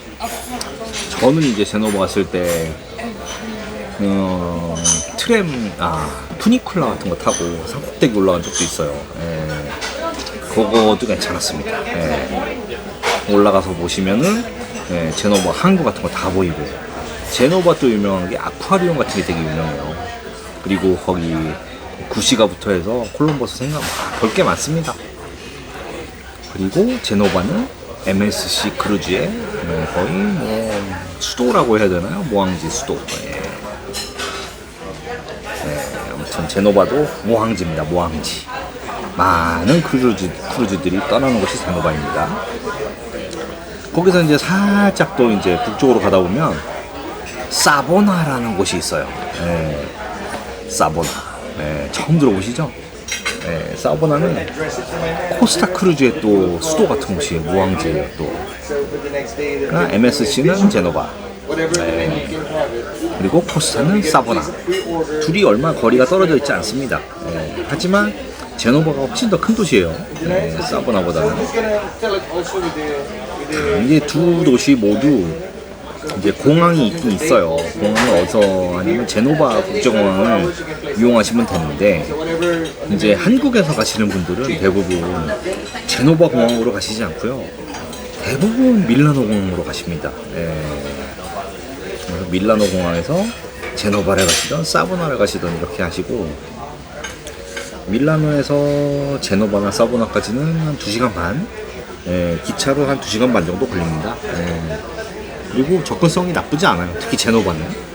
저는 이제 제노바 갔을 때 푸니쿨라 같은 거 타고 산꼭대기 올라간 적도 있어요. 그것도 괜찮았습니다. 올라가서 보시면은 제노바 항구 같은 거 다 보이고, 제노바 또 유명한 게 아쿠아리움 같은 게 되게 유명해요. 그리고 거기 구시가 붙어해서 콜럼버스 생각 볼 게 많습니다. 그리고 제노바는 MSC 크루즈의 거의 뭐 수도라고 해야 되나요? 모항지 수도. 아무튼 제노바도 모항지입니다. 모항지. 많은 크루즈들이 떠나는 곳이 제노바입니다. 거기서 이제 살짝 또 이제 북쪽으로 가다 보면 사보나라는 곳이 있어요. 사보나. 처음 들어보시죠? 사보나는 코스타 크루즈의 또 수도 같은 곳이에요. 모항지예요. 또 MSC는 제노바, whatever name you can have it. 그리고 코스타는 사보나. 둘이 얼마 거리가 떨어져 있지 않습니다. 하지만 제노바가 훨씬 더 큰 도시예요. 사보나보다는. I'm just gonna tell it also with the 이제 두 도시 모두 이제 공항이 있긴 있어요. 공항을 어디서 하냐면 제노바 국제공항을 이용하시면 되는데 whatever 이제 한국에서 가시는 분들은 대부분 제노바 공항으로 가시지 않고요. 대부분 밀라노 공항으로 가십니다. 그래서 밀라노 공항에서 제노바를 가시던 사보나를 가시던 이렇게 하시고 밀라노에서 제노바나 사보나까지는 한 2시간 반 기차로 한 2시간 반 정도 걸립니다. 그리고 접근성이 나쁘지 않아요. 특히 제노바는.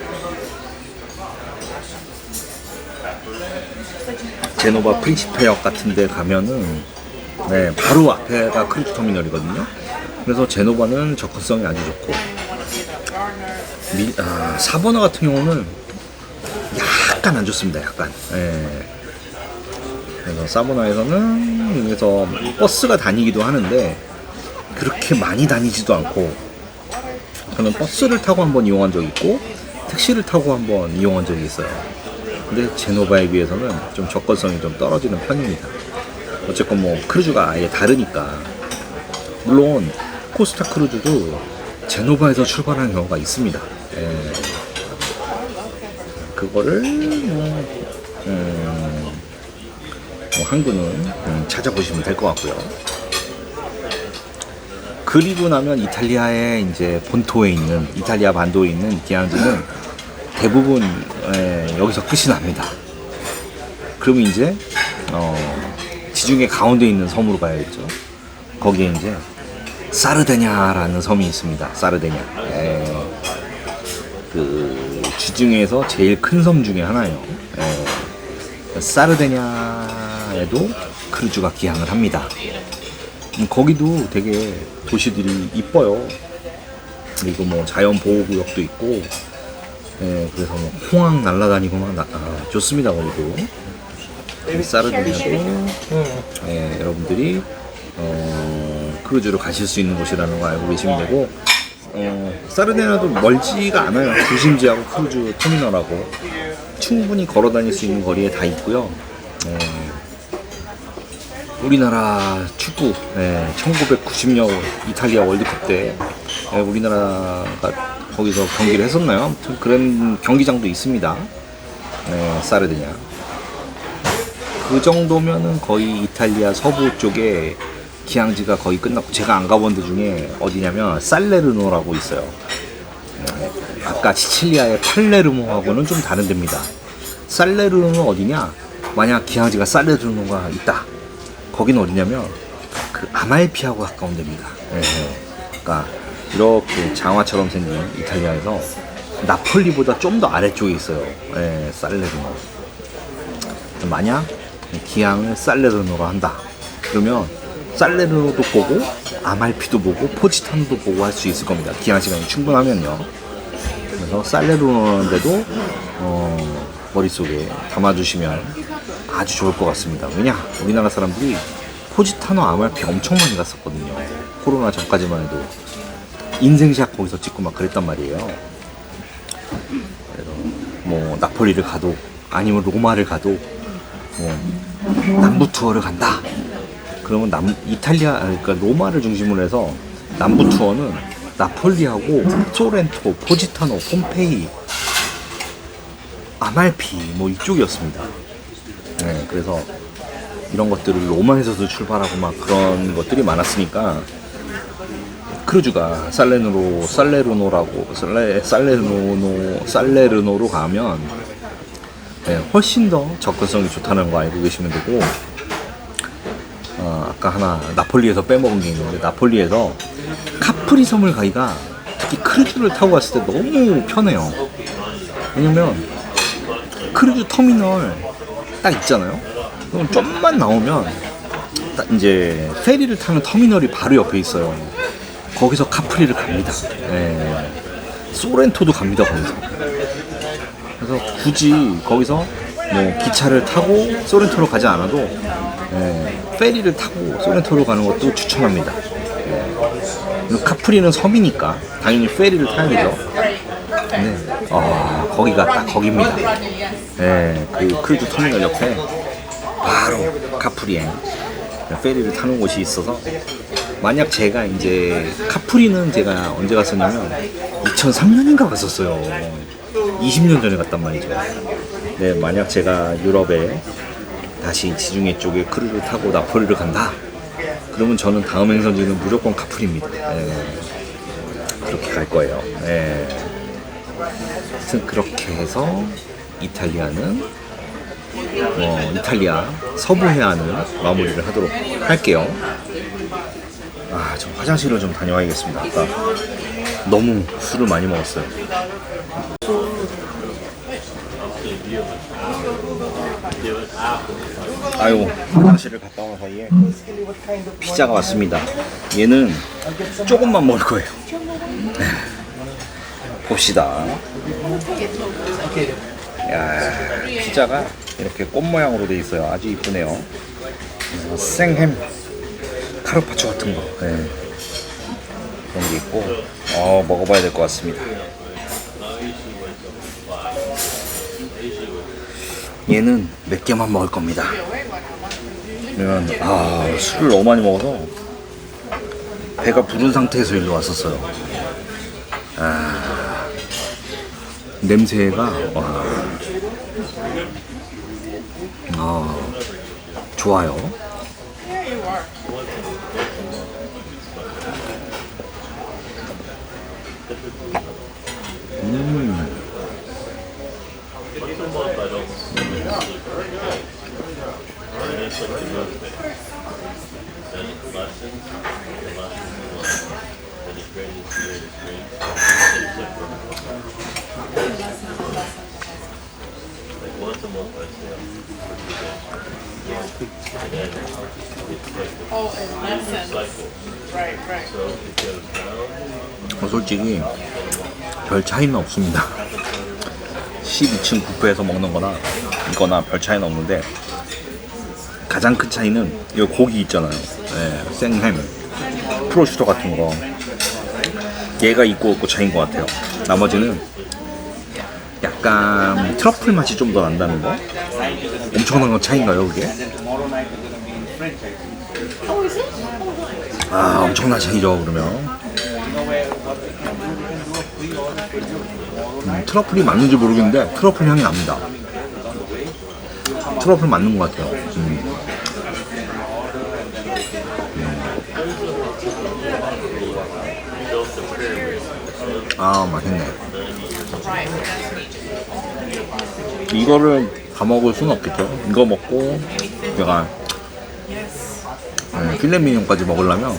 제노바 프린시페역 같은 데 가면은 바로 앞에가 크루즈 터미널이거든요. 그래서 제노바는 접근성이 아주 좋고 사보나 같은 경우는 약간 안 좋습니다. 약간. 그래서 사보나에서는 여기서 버스가 다니기도 하는데 그렇게 많이 다니지도 않고 저는 버스를 타고 한번 이용한 적이 있고 택시를 타고 한번 이용한 적이 있어요. 근데 제노바에 비해서는 좀 접근성이 좀 떨어지는 편입니다. 어쨌건 뭐 크루즈가 아예 다르니까. 물론 코스타 크루즈도 제노바에서 출발하는 경우가 있습니다. 그거를 한국은 찾아보시면 될 것 같고요. 그리고 나면 이탈리아의 이제 본토에 있는 이탈리아 반도에 있는 기항지는 대부분 여기서 끝이 납니다. 그러면 이제 지중해 가운데 있는 섬으로 가야겠죠. 거기에 이제 사르데냐라는 섬이 있습니다. 사르데냐. 그 지중해에서 제일 큰 섬 중에 하나예요. 사르데냐에도 크루즈가 기항을 합니다. 거기도 되게 도시들이 이뻐요. 그리고 뭐 자연 보호구역도 있고, 그래서 뭐 홍학 날아다니고 막 좋습니다. 거기도. 사르데냐도 여러분들이 크루즈로 가실 수 있는 곳이라는 거 알고 계시면 되고, 사르데냐도 멀지가 않아요. 중심지하고 크루즈 터미널하고 충분히 걸어 다닐 수 있는 거리에 다 있고요. 우리나라 축구 1990년 이탈리아 월드컵 때 우리나라가 거기서 경기를 했었나요? 아무튼 그런 경기장도 있습니다. 사르데냐. 그 정도면은 거의 이탈리아 서부 쪽에 기항지가 거의 끝났고, 제가 안 가본 데 중에 어디냐면 살레르노라고 있어요. 아까 시칠리아의 팔레르모하고는 좀 다른 데입니다. 살레르노는 어디냐? 만약 기항지가 살레르노가 있다. 거기는 어디냐면 그 아말피하고 가까운 데입니다. 그러니까 이렇게 장화처럼 생긴 이탈리아에서 나폴리보다 좀 더 아래쪽에 있어요. 살레르노. 만약 기항을 살레르노로 한다. 그러면 살레르노도 보고 아말피도 보고 포지타노도 보고 할 수 있을 겁니다. 기항 시간이 충분하면요. 그래서 살레르노인데도 머릿속에 담아주시면 아주 좋을 것 같습니다. 왜냐? 우리나라 사람들이 포지타노 아말피 엄청 많이 갔었거든요. 코로나 전까지만 해도 인생샷 거기서 찍고 막 그랬단 말이에요. 그래서 뭐 나폴리를 가도 아니면 로마를 가도 뭐 남부 투어를 간다. 그러면 이탈리아, 그러니까 로마를 중심으로 해서 남부 투어는 나폴리하고 소렌토, 포지타노, 폼페이, 아말피 뭐 이쪽이었습니다. 그래서 이런 것들을 로마에서도 출발하고 막 그런 것들이 많았으니까 크루즈가 살레르노로 가면 훨씬 더 접근성이 좋다는 거 알고 계시면 되고, 아까 하나 나폴리에서 빼먹은 게 있는데, 나폴리에서 카프리 섬을 가기가 특히 크루즈를 타고 갔을 때 너무 편해요. 왜냐면 크루즈 터미널 딱 있잖아요. 그럼 좀만 나오면 이제 페리를 타는 터미널이 바로 옆에 있어요. 거기서 카프리를 갑니다. 소렌토도 갑니다. 거기서. 그래서 굳이 거기서 뭐 기차를 타고 소렌토로 가지 않아도 페리를 타고 소렌토로 가는 것도 추천합니다. 카프리는 섬이니까 당연히 페리를 타야 되죠. 거기가 딱 거기입니다. 예, 그 크루즈 터미널 옆에 바로 카프리행 페리를 타는 곳이 있어서 만약 제가 이제 카프리는 제가 언제 갔었냐면 2003년인가 갔었어요. 20년 전에 갔단 말이죠. 네, 만약 제가 유럽에 다시 지중해 쪽에 크루즈를 타고 나폴리를 간다. 그러면 저는 다음 행선지는 무조건 카프리입니다. 네, 그렇게 갈 거예요. 네. 하여튼 그렇게 해서 이탈리아는 이탈리아 서부 해안을 마무리를 하도록 할게요. 좀 화장실을 좀 다녀와야겠습니다. 아까 너무 술을 많이 먹었어요. 아이고, 화장실을 갔다 온 사이에 피자가 왔습니다. 얘는 조금만 먹을 거예요. 봅시다. 야, 피자가 이렇게 꽃 모양으로 돼 있어요. 아주 이쁘네요. 생햄, 카르파초 같은 거, 네. 그런 게 있고, 먹어봐야 될 것 같습니다. 얘는 몇 개만 먹을 겁니다. 왜냐면 술을 너무 많이 먹어서 배가 부른 상태에서 일로 왔었어요. 냄새가 좋아요. 솔직히 별 차이는 없습니다. 12층 뷔페에서 먹는 거나 이거나 별 차이는 없는데 가장 큰 차이는 이 고기 있잖아요. 네, 생햄, 프로슈터 같은 거 얘가 있고 없고 차이인 것 같아요. 나머지는 약간 트러플 맛이 좀 더 난다는 거? 엄청난 건 차이인가요 그게? 엄청난 차이죠 그러면. 트러플이 맞는지 모르겠는데 트러플 향이 납니다. 트러플 맞는 것 같아요. 맛있네. 이거를 다 먹을 수는 없겠죠. 이거 먹고 제가 필레 미뇽까지 먹으려면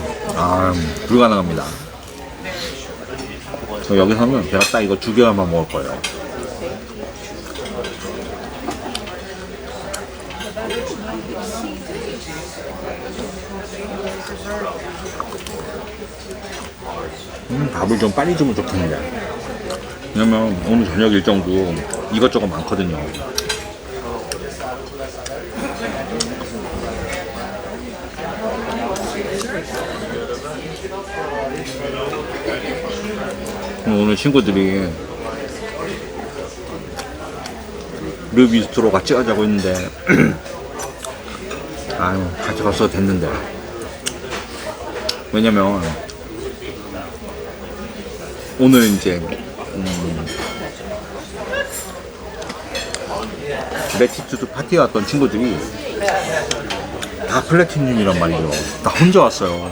불가능합니다. 여기서는 제가 딱 이거 2개만 먹을 거예요. 밥을 좀 빨리 주면 좋겠는데. 왜냐면 오늘 저녁 일정도 이것저것 많거든요. 오늘 친구들이 르비스트로 같이 가자고 했는데 같이 갔어도 됐는데. 왜냐면 오늘 이제 레티튜드 파티에 왔던 친구들이 다 플래티늄이란 말이죠. 다 혼자 왔어요.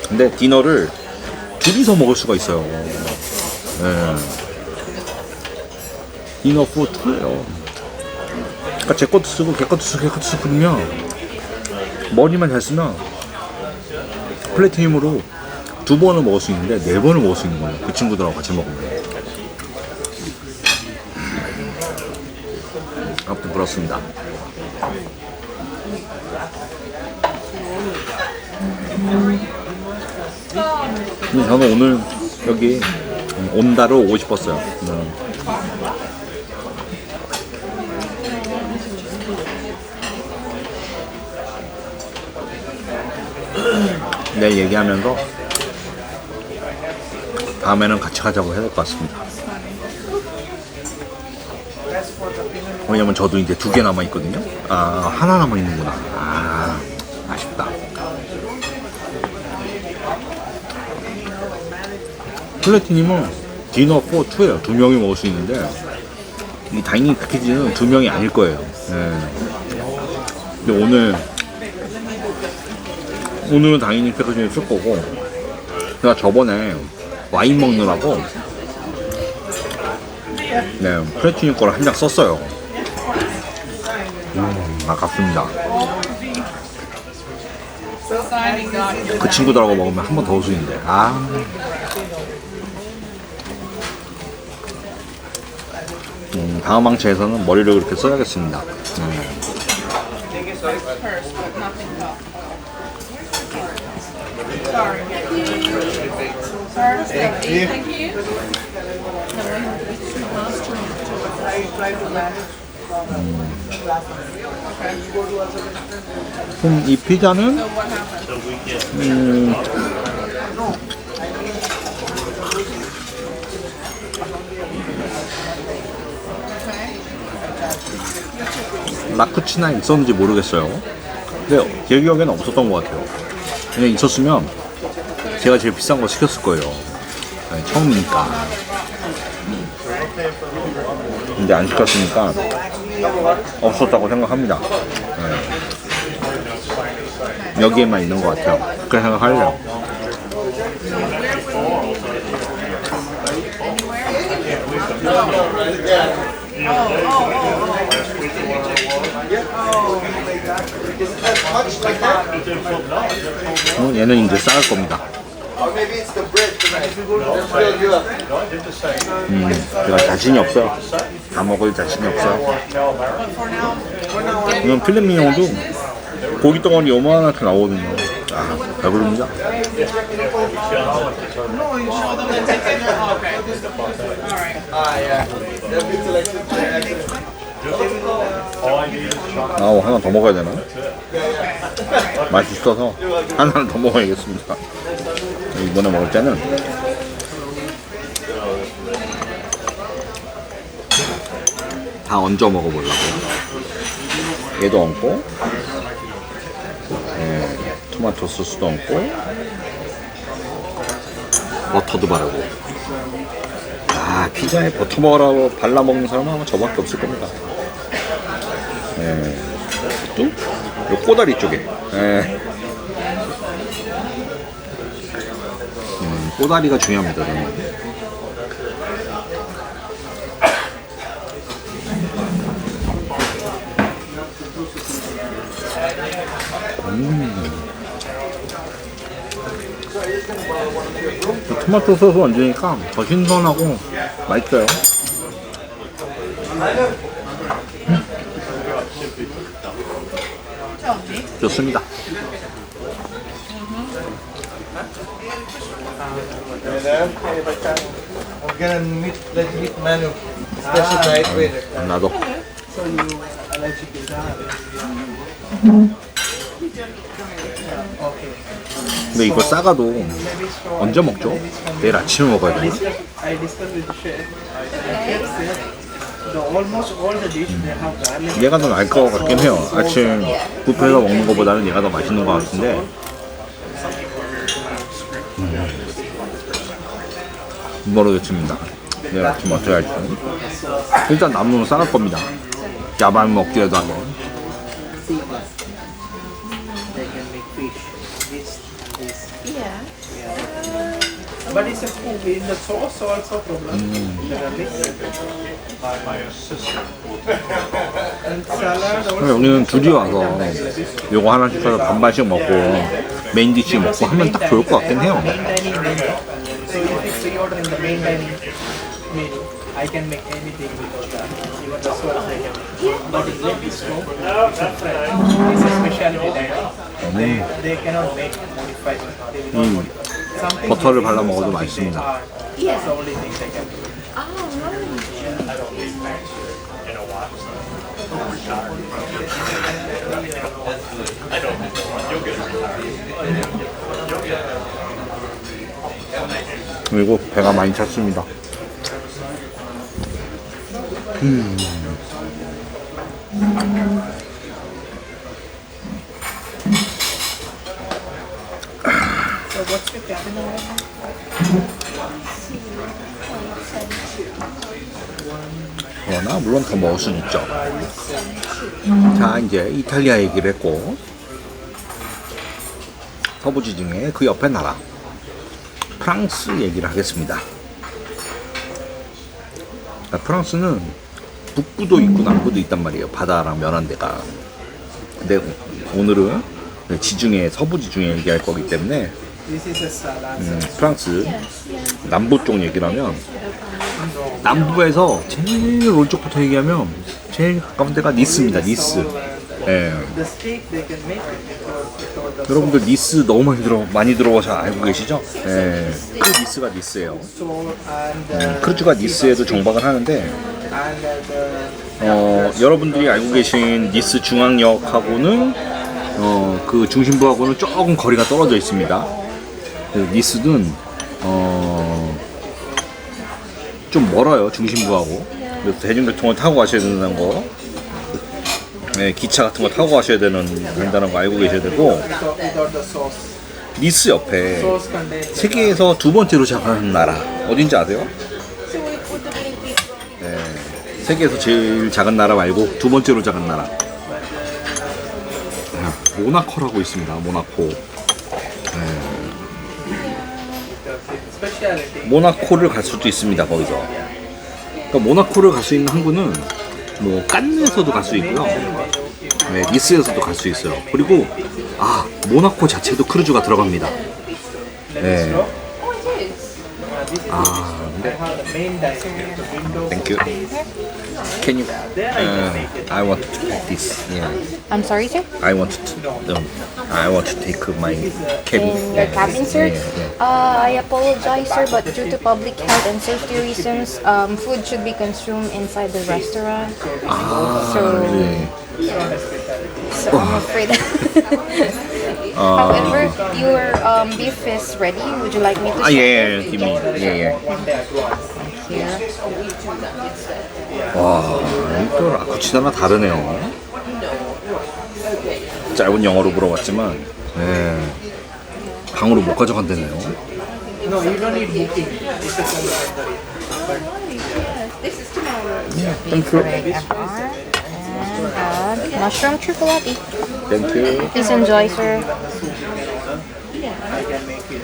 근데 디너를 둘이서 먹을 수가 있어요. 네. 디너 포 투예요. 그러니까 제 것도 쓰고 걔 것도 쓰고 걔 것도 쓰고 그러면 머리만 잘 쓰면 플래티늄으로 2번을 먹을 수 있는데 4번을 먹을 수 있는 거예요. 그 친구들하고 같이 먹으면. 아무튼 그렇습니다. 저는 오늘 여기 온다로 오고 싶었어요. 내일 얘기하면서 다음에는 같이 가자고 해야 될 것 같습니다. 왜냐면 저도 이제 2개 남아 있거든요. 아, 하나 남아 있는구나. 아, 아쉽다. 플래티님은 디너 4, 2예요. 2명이 먹을 수 있는데 이 다이닝 패키지는 2명이 아닐 거예요. 근데 오늘은 다이닝 패키지를 쓸 거고, 제가 저번에 와인 먹느라고 플래티님 거를 한 장 썼어요. 아깝습니다. 그 친구들하고 먹으면 한 번 더 우승인데. 다음 항체에서는 머리를 그렇게 써야겠습니다. 그럼 이 피자는 라쿠치나 있었는지 모르겠어요. 근데 제 기억에는 없었던 것 같아요. 그냥 있었으면 제가 제일 비싼 거 시켰을 거예요. 처음이니까. 근데 안 시켰으니까 없었다고 생각합니다. 여기에만 있는 것 같아요. 그렇게 생각하려고. 얘는 이제 쌓을 겁니다. 제가 자신이 없어요. 다 먹을 자신이 없어요. 이건 필렛미용도 고기 덩어리 요만하게 나오거든요. 배부릅니다. 하나 더 먹어야 되나? 맛있어서 하나를 더 먹어야겠습니다. 이번에 먹을 때는 다 얹어 먹어보려고요. 얘도 얹고, 토마토 소스도 얹고, 버터도 바르고. 피자에 버터 발라 먹는 사람은 아마 저밖에 없을 겁니다. 또, 요 꼬다리 쪽에. 꼬다리가 중요합니다, 저는. 토마토 소스 얹으니까 더 신선하고 맛있어요. 좋습니다. I'm gonna meet the meat menu. Special diet with. 나도. So you allergic to that? Okay. 근데 이거 싸가도 언제 먹죠? 내일 아침에 먹어야 되나? I discussed with the chef. Chef said almost all the dish they have garlic. 얘가 더 나을 것 같긴 해요. 아침 뷔페에서 먹는 것보다는 얘가 더 맛있는 것 같은데 모르겠습니다. 내일 아침 어떻게 할지. 일단 남으면 싸갈 겁니다. 야밤 먹기라도 하고. They can make fish. This. Yeah. But it's a food in the sauce also problem. And salad also. 여기는 둘이 와서 요거 하나씩 사서 반반씩 먹고 메인 디시 먹고 하면 딱 좋을 것 같긴 해요. Main dining menu. So if you pre-order in the main dining menu, I can make anything because even the sauce I can make. But in leg stove, it's a fresh. It's a specialty dining. They cannot make modified. They will not modify. Something 버터를 발라 먹어도 맛있습니다. That's the only thing they can do. 그리고 배가 많이 찼습니다. So what's your cabin order? 그러나 물론 더 먹을 수는 있죠. 자, 이제 이탈리아 얘기를 했고 서부지 중에 그 옆에 나라 프랑스 얘기를 하겠습니다. 프랑스는 북부도 있고 남부도 있단 말이에요. 바다랑 면한데가. 근데 오늘은 지중해, 서부지 중에 얘기할 거기 때문에 This is a salad. 프랑스 남부 쪽 얘기를 하면 남부에서 제일 오른쪽부터 얘기하면 제일 가까운 데가 니스입니다. 니스. 예. The steak they can make it because the 여러분들 니스 너무 많이 들어와서 알고 계시죠? 예. 그 니스가 니스예요. salt and 크루즈가 니스에도 정박을 하는데 the 여러분들이 알고 계신 니스 중앙역하고는 그 중심부하고는 조금 거리가 떨어져 있습니다. 그래서 니스는 좀 멀어요, 중심부하고. 그래서 대중교통을 타고 가셔야 된다는 거, 네, 기차 같은 거 타고 가셔야 된다는 거 알고 계셔야 되고, without the sauce. 니스 옆에 Sauce contains 세계에서 두 번째로 작은 나라 어딘지 아세요? 네, 세계에서 제일 작은 나라 말고 두 번째로 작은 나라 모나코라고 있습니다. 모나코. speciality. 모나코를 갈 수도 있습니다. 거기서. 그러니까 모나코를 갈 수 있는 항구는 뭐 깐느에서도 갈 수 있고요. 네, 니스에서도 갈 수 있어요. 그리고 모나코 자체도 크루즈가 들어갑니다. 네. They have the main dining, the window. Thank you. Can you? I want to take this. Yeah. I'm sorry, sir? I want to take my cabin. In your cabin, sir? Yeah. I apologize, sir, but due to public health and safety reasons, food should be consumed inside the restaurant. So, 네. so I'm afraid. However, your beef is ready. Would you like me to? 예, give me. 예. Here. 와, 또 라쿠치나랑 다르네요. 짧은 영어로 물어봤지만, 방으로 못 가져간다네요. No, you don't need booking. It's a complimentary. Thank you. And mushroom chocolate. Thank you. Please enjoy, sir. I can make it.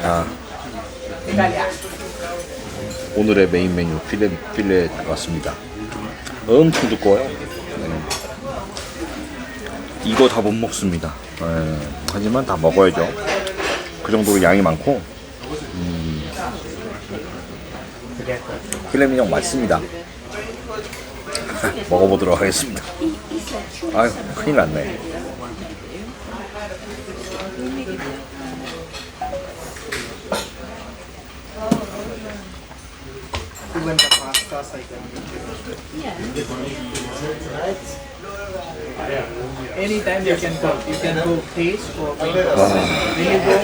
자, 오늘의 메인 메뉴 필레 왔습니다. 엄청 두꺼워요. 네. 이거 다 못 먹습니다. 하지만 다 먹어야죠. 그 정도로 양이 많고, 필레 미뇽 맛있습니다. 먹어보도록 하겠습니다. 아유, 큰일 났네. Even the pastas I can make. Anytime you can go. You can go taste or make. When you go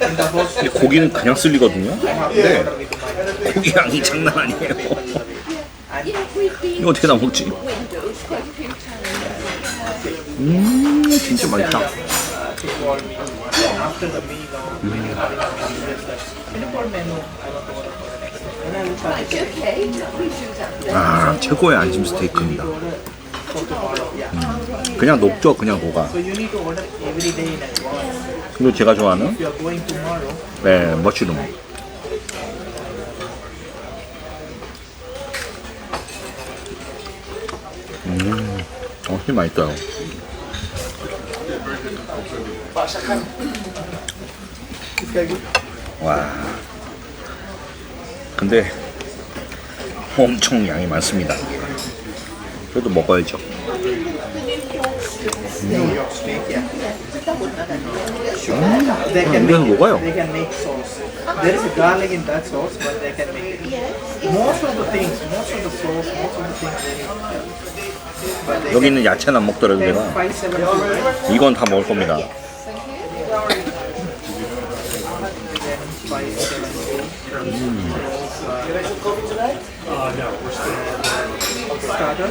in the host, 이 고기는 그냥 쓸리거든요. 네. order with my 고기 양이 장난 아니에요. 이거 어떻게 다 먹지? 진짜 맛있다. to call me after the meal or when you are in the meal. Just like, can you call menu? I want to order for the next one. And I will try to 최고의 안심 스테이크입니다. for tomorrow. Yeah. 그냥 녹죠, 그냥 녹아. So you need to order every day in advance. 그리고 제가 좋아하는 If you are going tomorrow, 머쉬룸. 훨씬 맛있어요. 와. 근데 엄청 양이 많습니다. 그래도 먹어야죠. New York steak. Yeah. They can 이래서 make it. 녹아요. They can make sauce. There is a garlic in that sauce, but they can make it. Most of the things, most of the sauce, most of the things they need. But they 여기 있는 야채는 안 먹더라도 can 내가 570. 이건 다 먹을 겁니다. Then 570. Starter.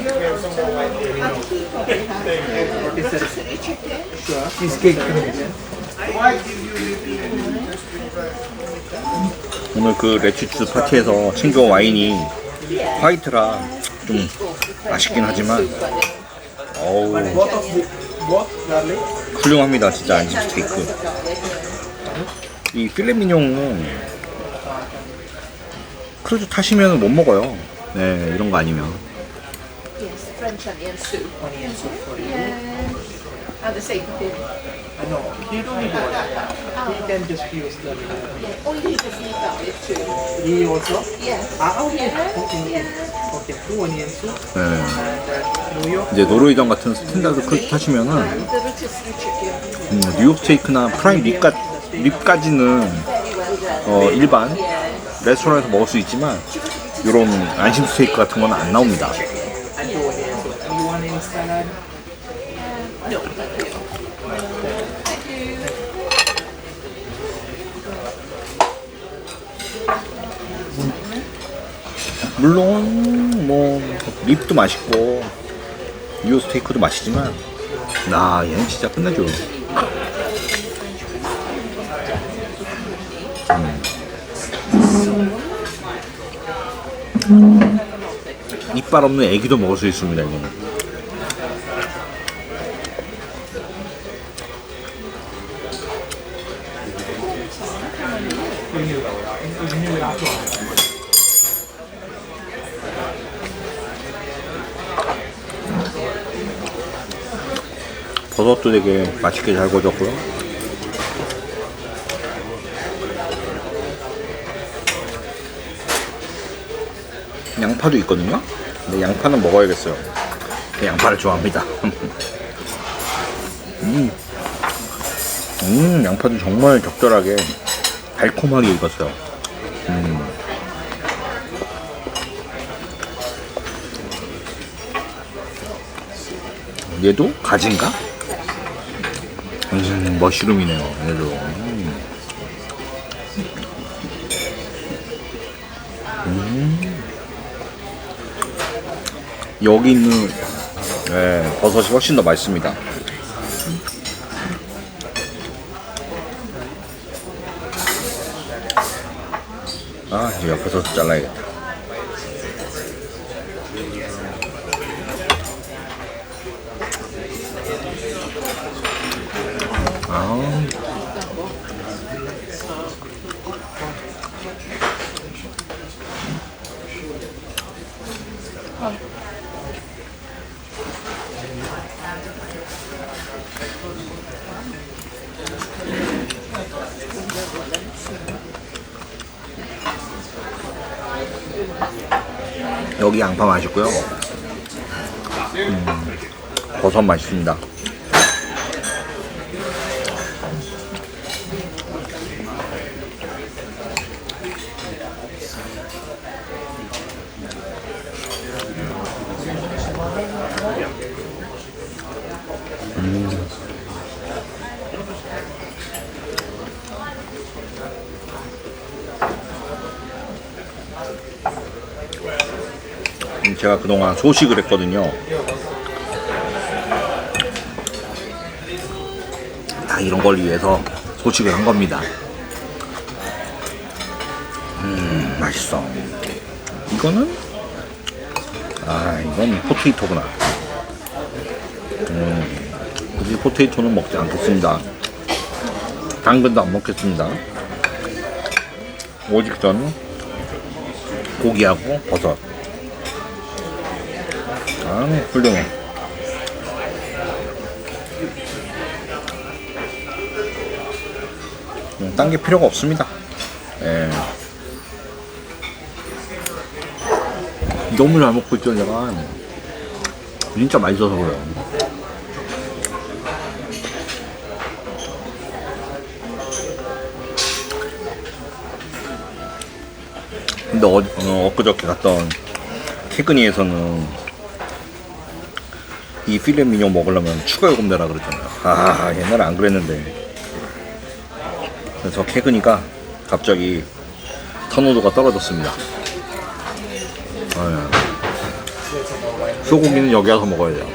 What is that? Sure. Cheesecake. 오늘 그 레티츠 파티에서 챙겨온 와인이 화이트라 좀 아쉽긴 하지만 어우 Both garlic. 훌륭합니다. 진짜 안심 스테이크. 이 필레미뇽은 크루즈 타시면 못 먹어요. 네, 이런 거 아니면. Yes, French onion soup. Onion soup for you. Yeah. And the same thing. No, he don't need water. He can just use the. Oh, you just need garlic too. He also. Yes. Okay. Yeah. Okay. Yeah. Okay. 2 onion soup 네. and New York. 이제 노르웨이전 같은 스탠다드 크루즈 타시면은 The rotisserie chicken. 뉴욕 스테이크나 프라임 립까지는 일반 레스토랑에서 먹을 수 있지만 이런 안심 스테이크 같은 건 안 나옵니다. And 2 onion soup. Do you want any salad? No, thank you. Thank you. 물론 뭐 립도 맛있고 뉴욕 스테이크도 맛있지만 얘는 진짜 끝내줘. 이빨 없는 애기도 먹을 수 있습니다. 이거는. 버섯도 되게 맛있게 잘 구워졌고요. 양파도 있거든요. 근데 양파는 먹어야겠어요. 양파를 좋아합니다. 양파도 정말 적절하게 달콤하게 익었어요. 얘도 가지인가? 머쉬룸이네요. 얘도. 여기 있는 버섯이 훨씬 더 맛있습니다. 이제 옆에서 잘라야겠다. 여기 양파 맛있고요. 버섯 맛있습니다. 제가 그동안 소식을 했거든요. 다 이런 걸 위해서 소식을 한 겁니다. 맛있어. 이거는 이건 포테이토구나. 굳이 포테이토는 먹지 않겠습니다. 당근도 안 먹겠습니다. 오직 저는 고기하고 버섯. 훌륭해. 딴 게 필요가 없습니다. 너무 잘 먹고 있죠, 제가. 진짜 맛있어서 그래요. 근데 엊그저께 갔던 캐그니에서는 이 필레 미뇽 먹으려면 추가 요금 내라 그랬잖아요. 옛날에 안 그랬는데. 그래서 캐그니가 갑자기 선호도가 떨어졌습니다. 소고기는 여기 와서 먹어야 돼요.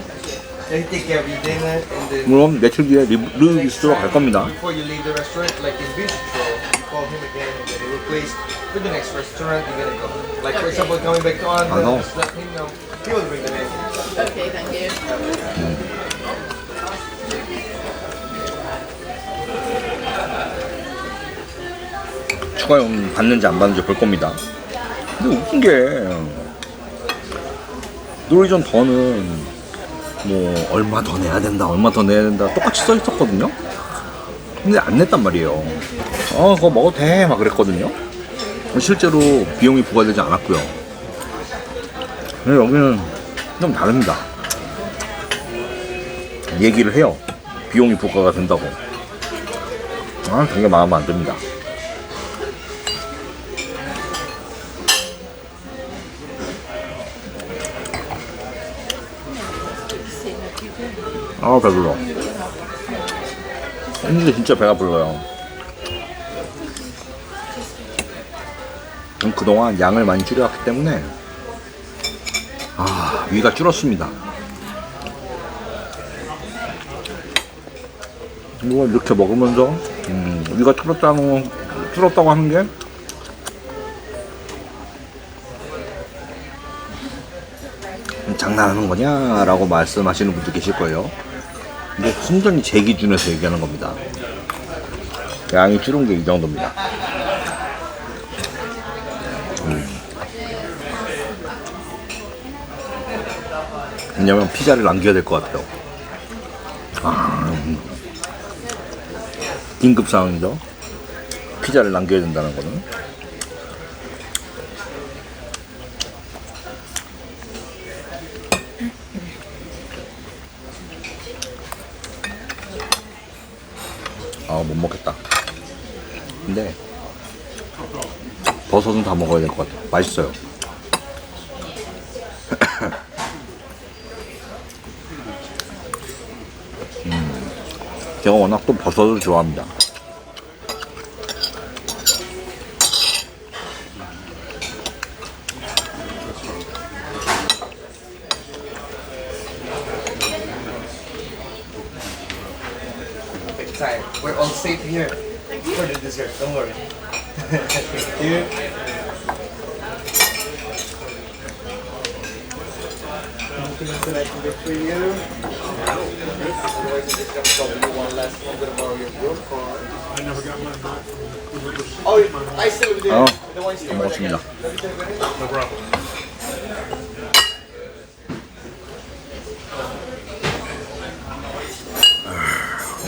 They take care of your dinner and then 물론 며칠 뒤에 르비스트로 갈 겁니다. before you leave the restaurant, like in Bistro, you call him again and then he will place for the next restaurant you're gonna go. Like for example, coming back to on, know. just let him know. He will bring the menu. Okay, thank you. 추가요금 받는지 안 받는지 볼 겁니다. 근데 웃긴 게 노리전 더는 뭐 얼마 더 내야 된다, 얼마 더 내야 된다 똑같이 써 있었거든요. 근데 안 냈단 말이에요. 그거 먹어도 돼 막 그랬거든요. 실제로 비용이 부과되지 않았고요. 근데 여기는 좀 다릅니다. 얘기를 해요. 비용이 부과가 된다고. 되게 마음에 안 듭니다. 배불러. 근데 진짜 배가 불러요. 그동안 양을 많이 줄여왔기 때문에 위가 줄었습니다. 이걸 이렇게 먹으면서 위가 줄었다고 하는 게 장난하는 거냐? 라고 말씀하시는 분도 계실 거예요. 근데 순전히 제 기준에서 얘기하는 겁니다. 양이 줄은 게 이 정도입니다. 왜냐면 피자를 남겨야 될 것 같아요. 긴급 상황이죠. 피자를 남겨야 된다는 거는. 못 먹겠다. 근데 버섯은 다 먹어야 될 것 같아요. 맛있어요. 제가 워낙 또 버섯을 좋아합니다. Take time. We're all safe here for the dessert. Don't worry. Thank you. Anything else that I can get for you? Otherwise, I'm just gonna trouble you one last one. I'm gonna borrow your book or. I never got mine back. Oh, I still do. The one still 먹었습니다. No problem.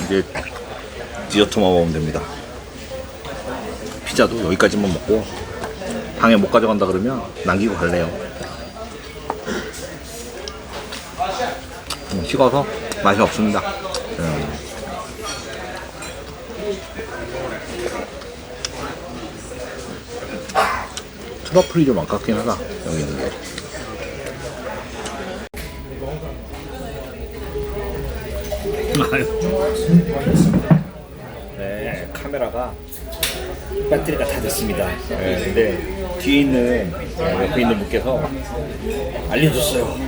이제 디저트만 먹으면 됩니다. 피자도 여기까지만 먹고 방에 못 가져간다 그러면 남기고 갈래요. 식어서 맛이 없습니다. 트러플이 좀 아깝긴 하다. 여기 있는 게. 네, 카메라가 배터리가 다 됐습니다. 네, 근데 뒤에 있는 옆에 있는 분께서 알려줬어요.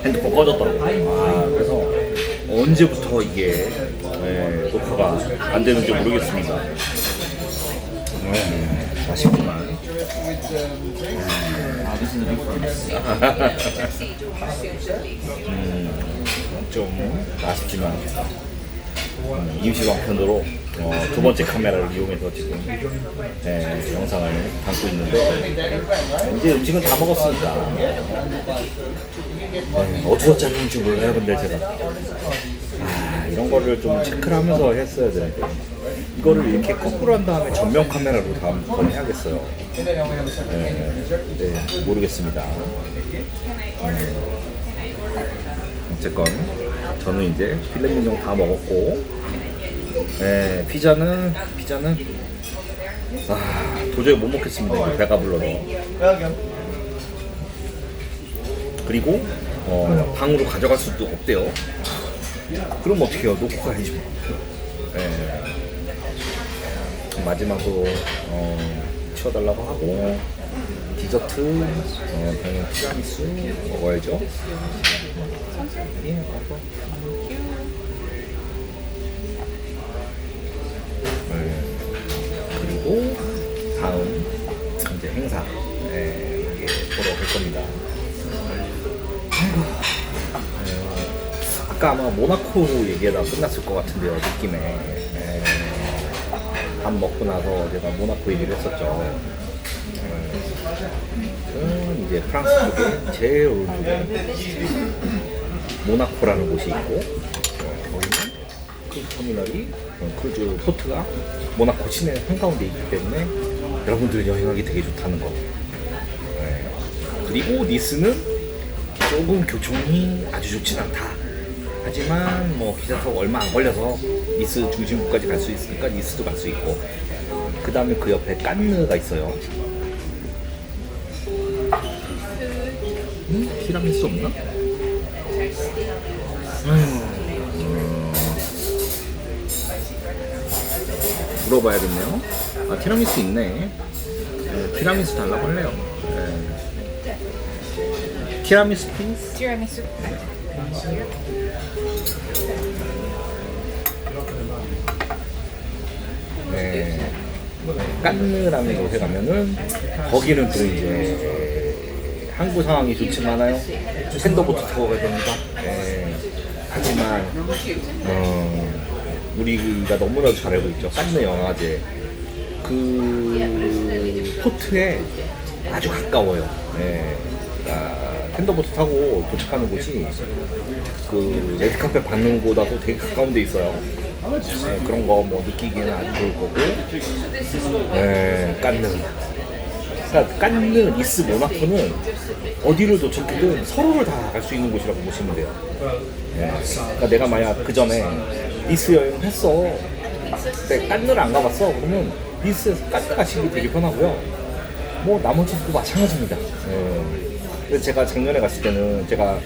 핸드폰 꺼졌다고. 그래서 언제부터 이게 녹화가 안 되는지 모르겠습니다. 아쉽지만. 좀 아쉽지만 임시 방편으로 두 번째 카메라를 이용해서 지금 영상을 담고 있는데 이제 음식은 다 먹었으니까 어디서 잘리는지 몰라요. 근데 제가 이런 거를 좀 체크를 하면서 했어야 되는데 이거를 이렇게 거꾸로 한 다음에 전면 카메라로 다음번 해야겠어요. 모르겠습니다. 어쨌건 저는 이제 필렛 민정 다 먹었고 피자는 도저히 못 먹겠습니다. 배가 불러서. 그리고 방으로 가져갈 수도 없대요. 그럼 어떻게 해요? 놓고 가야지 뭐. 마지막으로 치워달라고 하고 디저트 당연히 티라미수 먹어야죠. 예, 먹어. 그리고 다음 이제 행사 보러 갈 겁니다. 아까 아마 모나코 얘기하다 끝났을 것 같은데요, 느낌에. 밥 먹고 나서 제가 모나코 얘기를 했었죠. 이제 프랑스 쪽에 제일 오른쪽에 모나코라는 곳이 있고, 거기는 크루즈 터미널이, 크루즈 포트가 모나코 시내 한가운데 있기 때문에 여러분들 여행하기 되게 좋다는 거. 그리고 니스는 조금 교통이 아주 좋진 않다. 하지만 뭐 기차 타고 얼마 안 걸려서 니스 중심부까지 갈 수 있으니까 니스도 갈 수 있고, 그 다음에 그 옆에 깐느가 있어요. 티라미수 없나? 물어봐야겠네요. 아, 티라미수 있네. 티라미수 달라고 할래요. 티라미수 플리즈. Tiramisu. 네. 깐느라는 곳에 가면은 거기는 또 이제 항구 상황이 좋진 않아요. 샌더보트 타고 가야 됩니다. 하지만 우리가 너무나도 잘 알고 있죠. 깐느 영화제 그 포트에 아주 가까워요. 샌더보트 타고 도착하는 곳이 그 레드카펫 받는 곳하고 되게 가까운 데 있어요. 그런 거 뭐 느끼기는 아주 좋을 거고. 깐느. 그러니까 깐느, 니스, 모나코는 어디를 도착해도 서로를 다 갈 수 있는 곳이라고 보시면 돼요. 그러니까 내가 만약 그 전에 니스 여행을 했어. 근데 깐느를 안 가봤어. 그러면 니스에서 깐느 가시기 되게 편하고요. 뭐 나머지도 마찬가지입니다. 근데 제가 작년에 갔을 때는 제가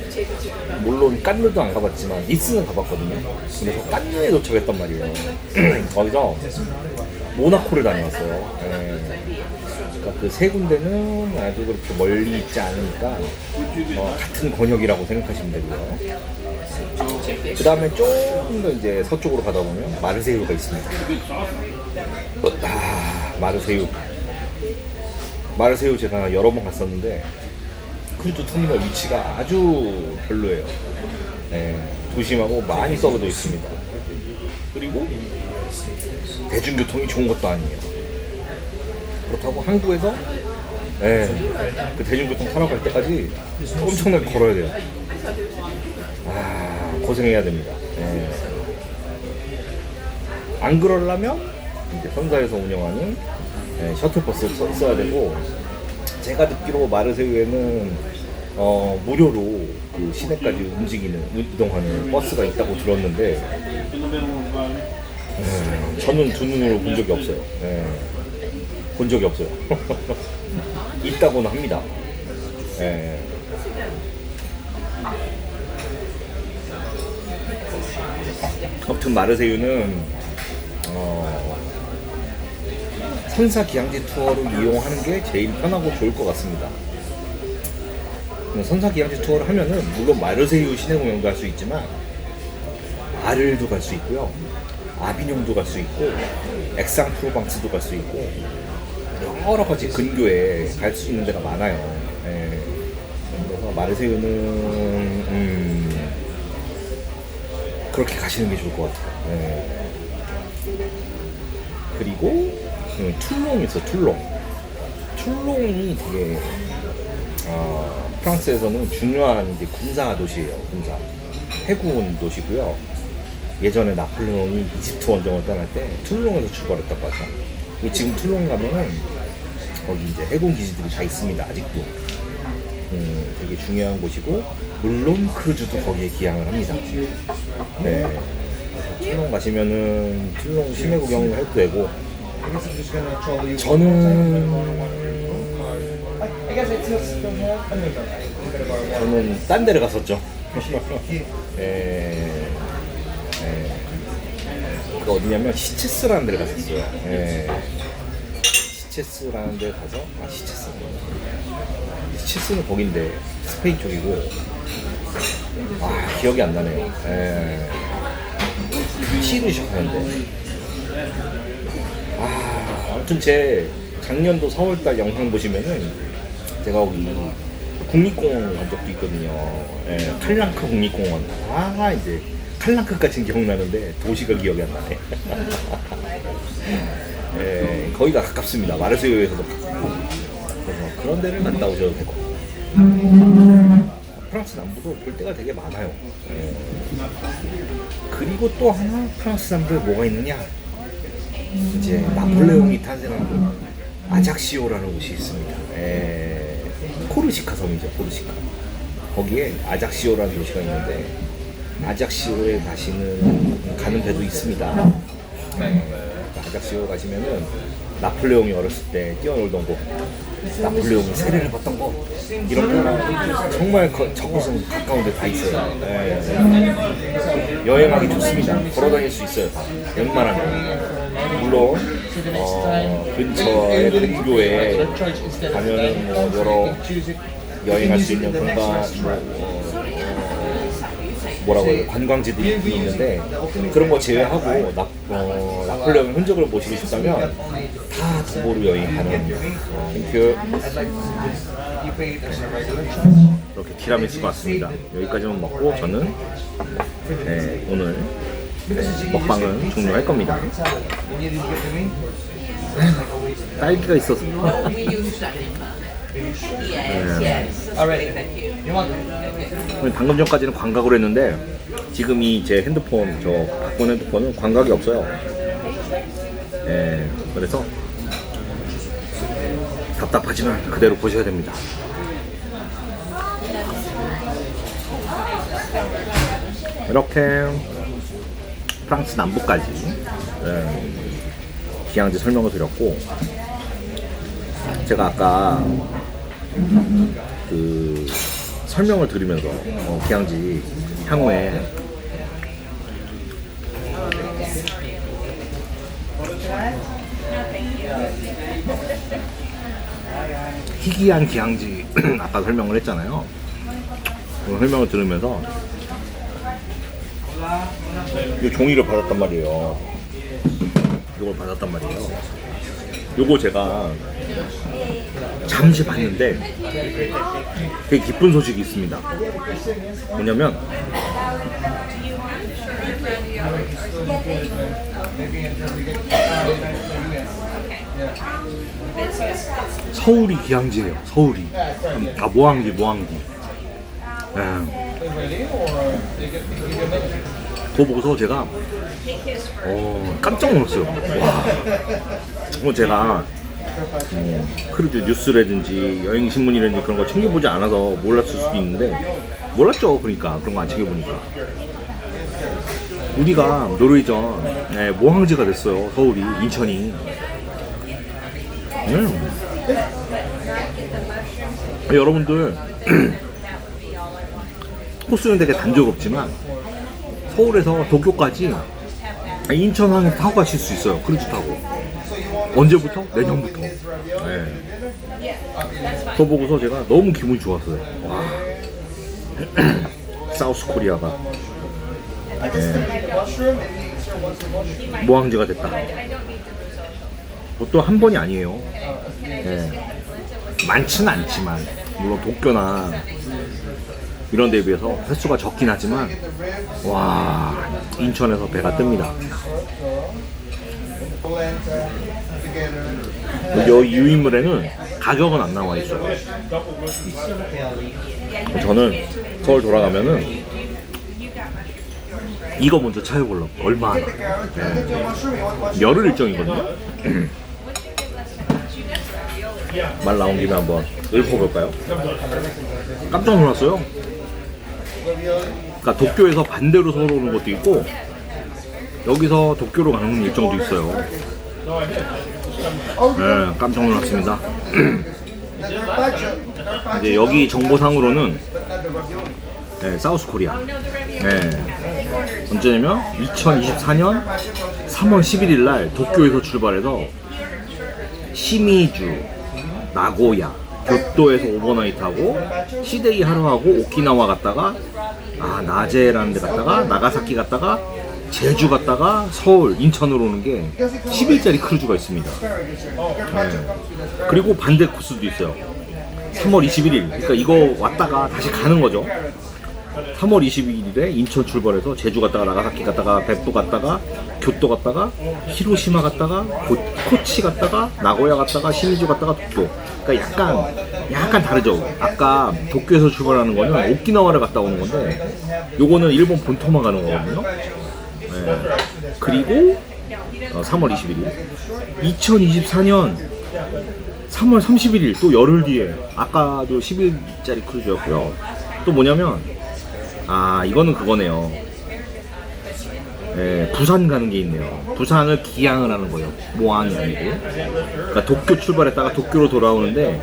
물론 깐느도 안 가봤지만 니스는 가봤거든요. 그래서 깐느에 도착했단 말이에요. 거기서 모나코를 다녀왔어요. 그러니까 그 세 군데는 아주 그렇게 멀리 있지 않으니까 같은 권역이라고 생각하시면 되고요. 그 다음에 조금 더 이제 서쪽으로 가다 보면 마르세유가 있습니다. 마르세유 제가 여러 번 갔었는데 크루즈 터미널 위치가 아주 별로예요. 도심하고 많이 썩어져 있습니다. 그리고 대중교통이 좋은 것도 아니에요. 그렇다고 항구에서 그 대중교통 타러 갈 때까지 엄청나게 걸어야 돼요. 고생해야 됩니다. 안 그러려면 이제 선사에서 운영하는 셔틀버스를 써야 되고, 제가 듣기로 마르세유에는 무료로 그 시내까지 이동하는 버스가 있다고 들었는데 저는 두 눈으로 본 적이 없어요. 본 적이 없어요. 있다고는 합니다. 아무튼 마르세유는 선사 기항지 투어를 이용하는 게 제일 편하고 좋을 것 같습니다. 선사 기항지 투어를 하면은 물론 마르세유 시내 공연도 할 수 있지만 아를도 갈 수 있고요, 아비뇽도 갈 수 있고, 엑상프로방스도 갈 수 있고, 여러 가지 근교에 갈 수 있는 데가 많아요. 그래서 마르세유는 그렇게 가시는 게 좋을 것 같아요. 그리고 툴롱이 있어. 툴롱이 되게 프랑스에서는 중요한 이제 군사 도시예요. 해군 도시고요. 예전에 나폴레옹이 이집트 원정을 떠날 때 툴롱에서 출발했다고 하죠. 지금 툴롱 가면은 거기 이제 해군 기지들이 다 있습니다. 아직도. 되게 중요한 곳이고, 물론 크루즈도 거기에 기항을 합니다. 툴롱 가시면은 툴롱 시내 구경을 해도 되고, 저는 딴 데를 갔었죠. 그 어디냐면 시체스라는 데를 갔었어요. 예. 시체스라는 데 가서 시체스는 거긴데 스페인 쪽이고 기억이 안 나네요. 예. T로 시작하는데 아무튼 제 작년도 4월달 영상 보시면은 제가 거기 국립공원 간 적도 있거든요. 예, 칼랑크 국립공원. 이제 칼랑크까지는 기억나는데 도시가 기억이 안 나네. 예, 거기가 가깝습니다. 마르세유에서도 가깝고. 그래서 그런 데를 갔다 오셔도 되고. 프랑스 남부도 볼 데가 되게 많아요. 예. 그리고 또 하나 프랑스 남부에 뭐가 있느냐? 이제 나폴레옹이 탄생한 아작시오라는 곳이 있습니다. 코르시카 섬이죠, 코르시카. 거기에 아작시오라는 도시가 있는데 아작시오에 가는 배도 있습니다. 아작시오 가시면은 나폴레옹이 어렸을 때 뛰어놀던 곳, 나폴레옹이 세례를 받던 곳, 이런 거 정말 저곳은 가까운 데 다 있어요. 여행하기 좋습니다. 걸어다닐 수 있어요. 웬만하면. 물론 근처에 근교에 가면은 뭐 여러 여행할 수 있는 뭐라고 해요? 관광지들이 있는데 그런 거 제외하고 나폴레옹의 흔적을 보시고 싶다면 다 도보로 여행 가능합니다. 땡큐. 이렇게 티라미수가 왔습니다. 여기까지만 먹고 저는 오늘 먹방은 종료할 겁니다. 딸기가 있어서 방금 전까지는 광각으로 했는데 지금 제 핸드폰, 저 바꾼 핸드폰은 광각이 없어요. 그래서 답답하지만 그대로 보셔야 됩니다. 이렇게 프랑스 남부까지 기항제 설명을 드렸고, 제가 아까 그 설명을 드리면서 기항지 향후에 희귀한 기항지 아까 설명을 했잖아요. 그 설명을 들으면서 이 종이를 받았단 말이에요. 이걸 받았단 말이에요. 요거 제가 잠시 봤는데 되게 기쁜 소식이 있습니다. 뭐냐면 서울이 기항지예요. 서울이. 모항지. 그거 보고서 제가 깜짝 놀랐어요. 와, 제가 크루즈 뉴스라든지 여행신문이라든지 그런 거 챙겨보지 않아서 몰랐을 수도 있는데 몰랐죠. 그러니까 그런 거 안 챙겨보니까 우리가 노르웨이전 모항지가 됐어요. 서울이, 인천이. 여러분들 코스는 되게 단조롭지만 서울에서 도쿄까지 인천항에 타고 가실 수 있어요. 크루즈 타고. 언제부터? 내년부터. 그거 보고서 제가 너무 기분이 좋았어요. 와. 사우스 코리아가 모항지가 됐다. 또 한 번이 아니에요. 많지는 않지만 물론 도쿄나 이런 데에 비해서 횟수가 적긴 하지만 와, 인천에서 배가 뜹니다. 이 유인물에는 가격은 안 나와 있어요. 저는 서울 돌아가면은 이거 먼저 차려보려고. 얼마 하나. 열흘 일정이거든요. 말 나온 김에 한번 읊어볼까요? 깜짝 놀랐어요. 그러니까 도쿄에서 반대로 서울 오는 것도 있고 여기서 도쿄로 가는 일정도 있어요. 깜짝 놀랐습니다. 이제 여기 정보상으로는 네, 사우스 코리아. 네. 언제냐면 2024년 3월 11일 날 도쿄에서 출발해서 시미주, 나고야, 교토에서 오버나이트 하고 시데이 하루 하고 오키나와 갔다가 나제라는 데 갔다가 나가사키 갔다가 제주 갔다가 서울, 인천으로 오는 게 10일짜리 크루즈가 있습니다. 네. 그리고 반대 코스도 있어요. 3월 21일. 그러니까 이거 왔다가 다시 가는 거죠. 3월 22일에 인천 출발해서 제주 갔다가 나가사키 갔다가 베푸 갔다가 교토 갔다가 히로시마 갔다가 코치 갔다가 나고야 갔다가 시미주 갔다가 도쿄. 그러니까 약간 다르죠. 아까 도쿄에서 출발하는 거는 오키나와를 갔다 오는 건데 요거는 일본 본토만 가는 거거든요. 네. 그리고 3월 21일 2024년 3월 31일 또 열흘 뒤에 아까도 10일짜리 크루즈였고요. 또 뭐냐면 이거는 그거네요. 네, 부산 가는 게 있네요. 부산을 기항을 하는 거예요. 모항이 아니고. 그러니까 도쿄 출발했다가 도쿄로 돌아오는데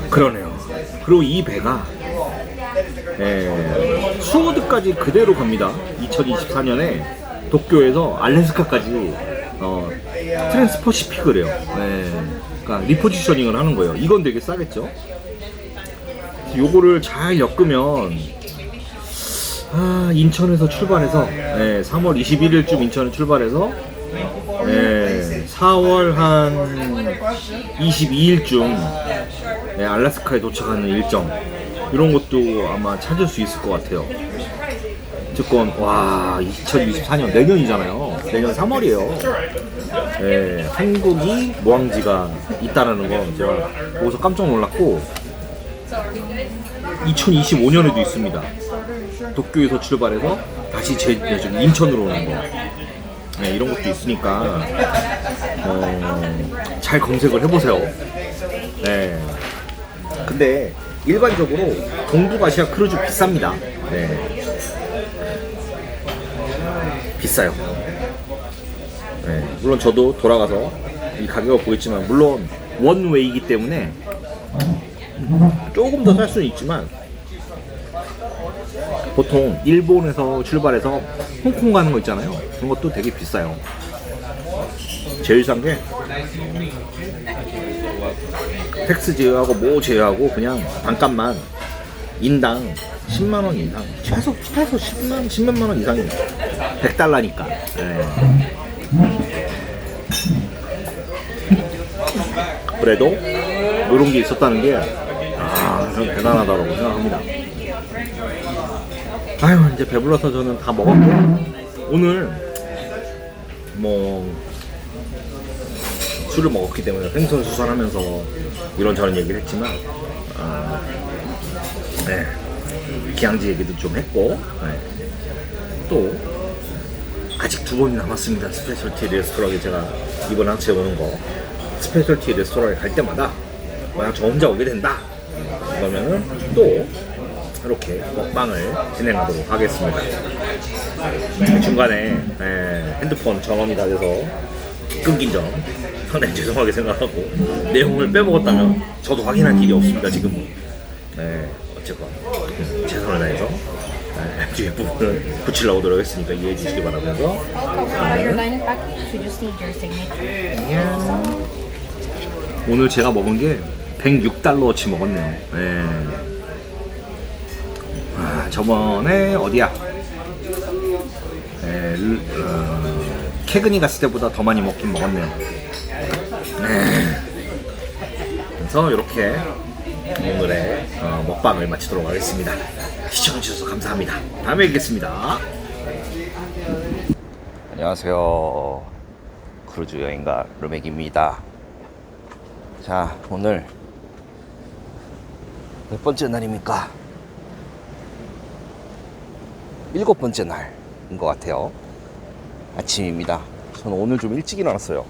그러네요. 그리고 이 배가 수호드까지 그대로 갑니다. 2024년에 도쿄에서 알래스카까지 트랜스퍼시픽을 해요. 그러니까 리포지셔닝을 하는 거예요. 이건 되게 싸겠죠? 요거를 잘 엮으면 인천에서 출발해서 3월 21일쯤 인천에 출발해서 4월 한 22일쯤 알래스카에 도착하는 일정 이런 것도 아마 찾을 수 있을 것 같아요. 어쨌건 2024년 내년이잖아요. 내년 3월이에요. 한국이 모항지가 있다라는 거 제가 보고서 깜짝 놀랐고 2025년에도 있습니다. 도쿄에서 출발해서 다시 인천으로 오는 거. 이런 것도 있으니까 잘 검색을 해보세요. 근데 일반적으로 동북아시아 크루즈 비쌉니다. 비싸요. 물론 저도 돌아가서 이 가격을 보겠지만 물론 원웨이이기 때문에 조금 더 살 수는 있지만 보통 일본에서 출발해서 홍콩 가는 거 있잖아요. 그런 것도 되게 비싸요. 제일 싼 게 텍스 제외하고 뭐 제외하고 그냥 반값만 인당 10만원 이상, 최소 10몇만 원 이상이에요. 100달러니까. 그래도 이런 게 있었다는 게 저는 대단하다고 생각합니다. 이제 배불러서 저는 다 먹었고 오늘 술을 먹었기 때문에 횡설수설하면서 이런저런 얘기를 했지만 기항지 얘기도 좀 했고 또 아직 2번이 남았습니다. 스페셜티 레스토랑에 제가 이번 학치에 오는 거 스페셜티 레스토랑에 갈 때마다 만약 저 혼자 오게 된다 그러면은 또 이렇게 먹방을 진행하도록 하겠습니다. 중간에 핸드폰 전원이 다 돼서 끊긴 점 상당히 죄송하게 생각하고 내용을 빼먹었다면 저도 확인할 길이 없습니다. 지금은. 어쨌건 최선을 다해서 뒤에 부분을 붙이려고 노력했으니까 이해해 주시기 바라면서 Your line package, we just need your signature. 오늘 제가 먹은 게 106달러어치 먹었네요. 저번에 어디야? 캐그니 갔을 때보다 더 많이 먹긴 먹었네요. 그래서 이렇게 오늘의 먹방을 마치도록 하겠습니다. 시청해주셔서 감사합니다. 다음에 뵙겠습니다. 안녕하세요. 크루즈 여행가 루맥입니다. 자, 오늘 몇 번째 날입니까? 7번째 날인 것 같아요. 아침입니다. 저는 오늘 좀 일찍 일어났어요.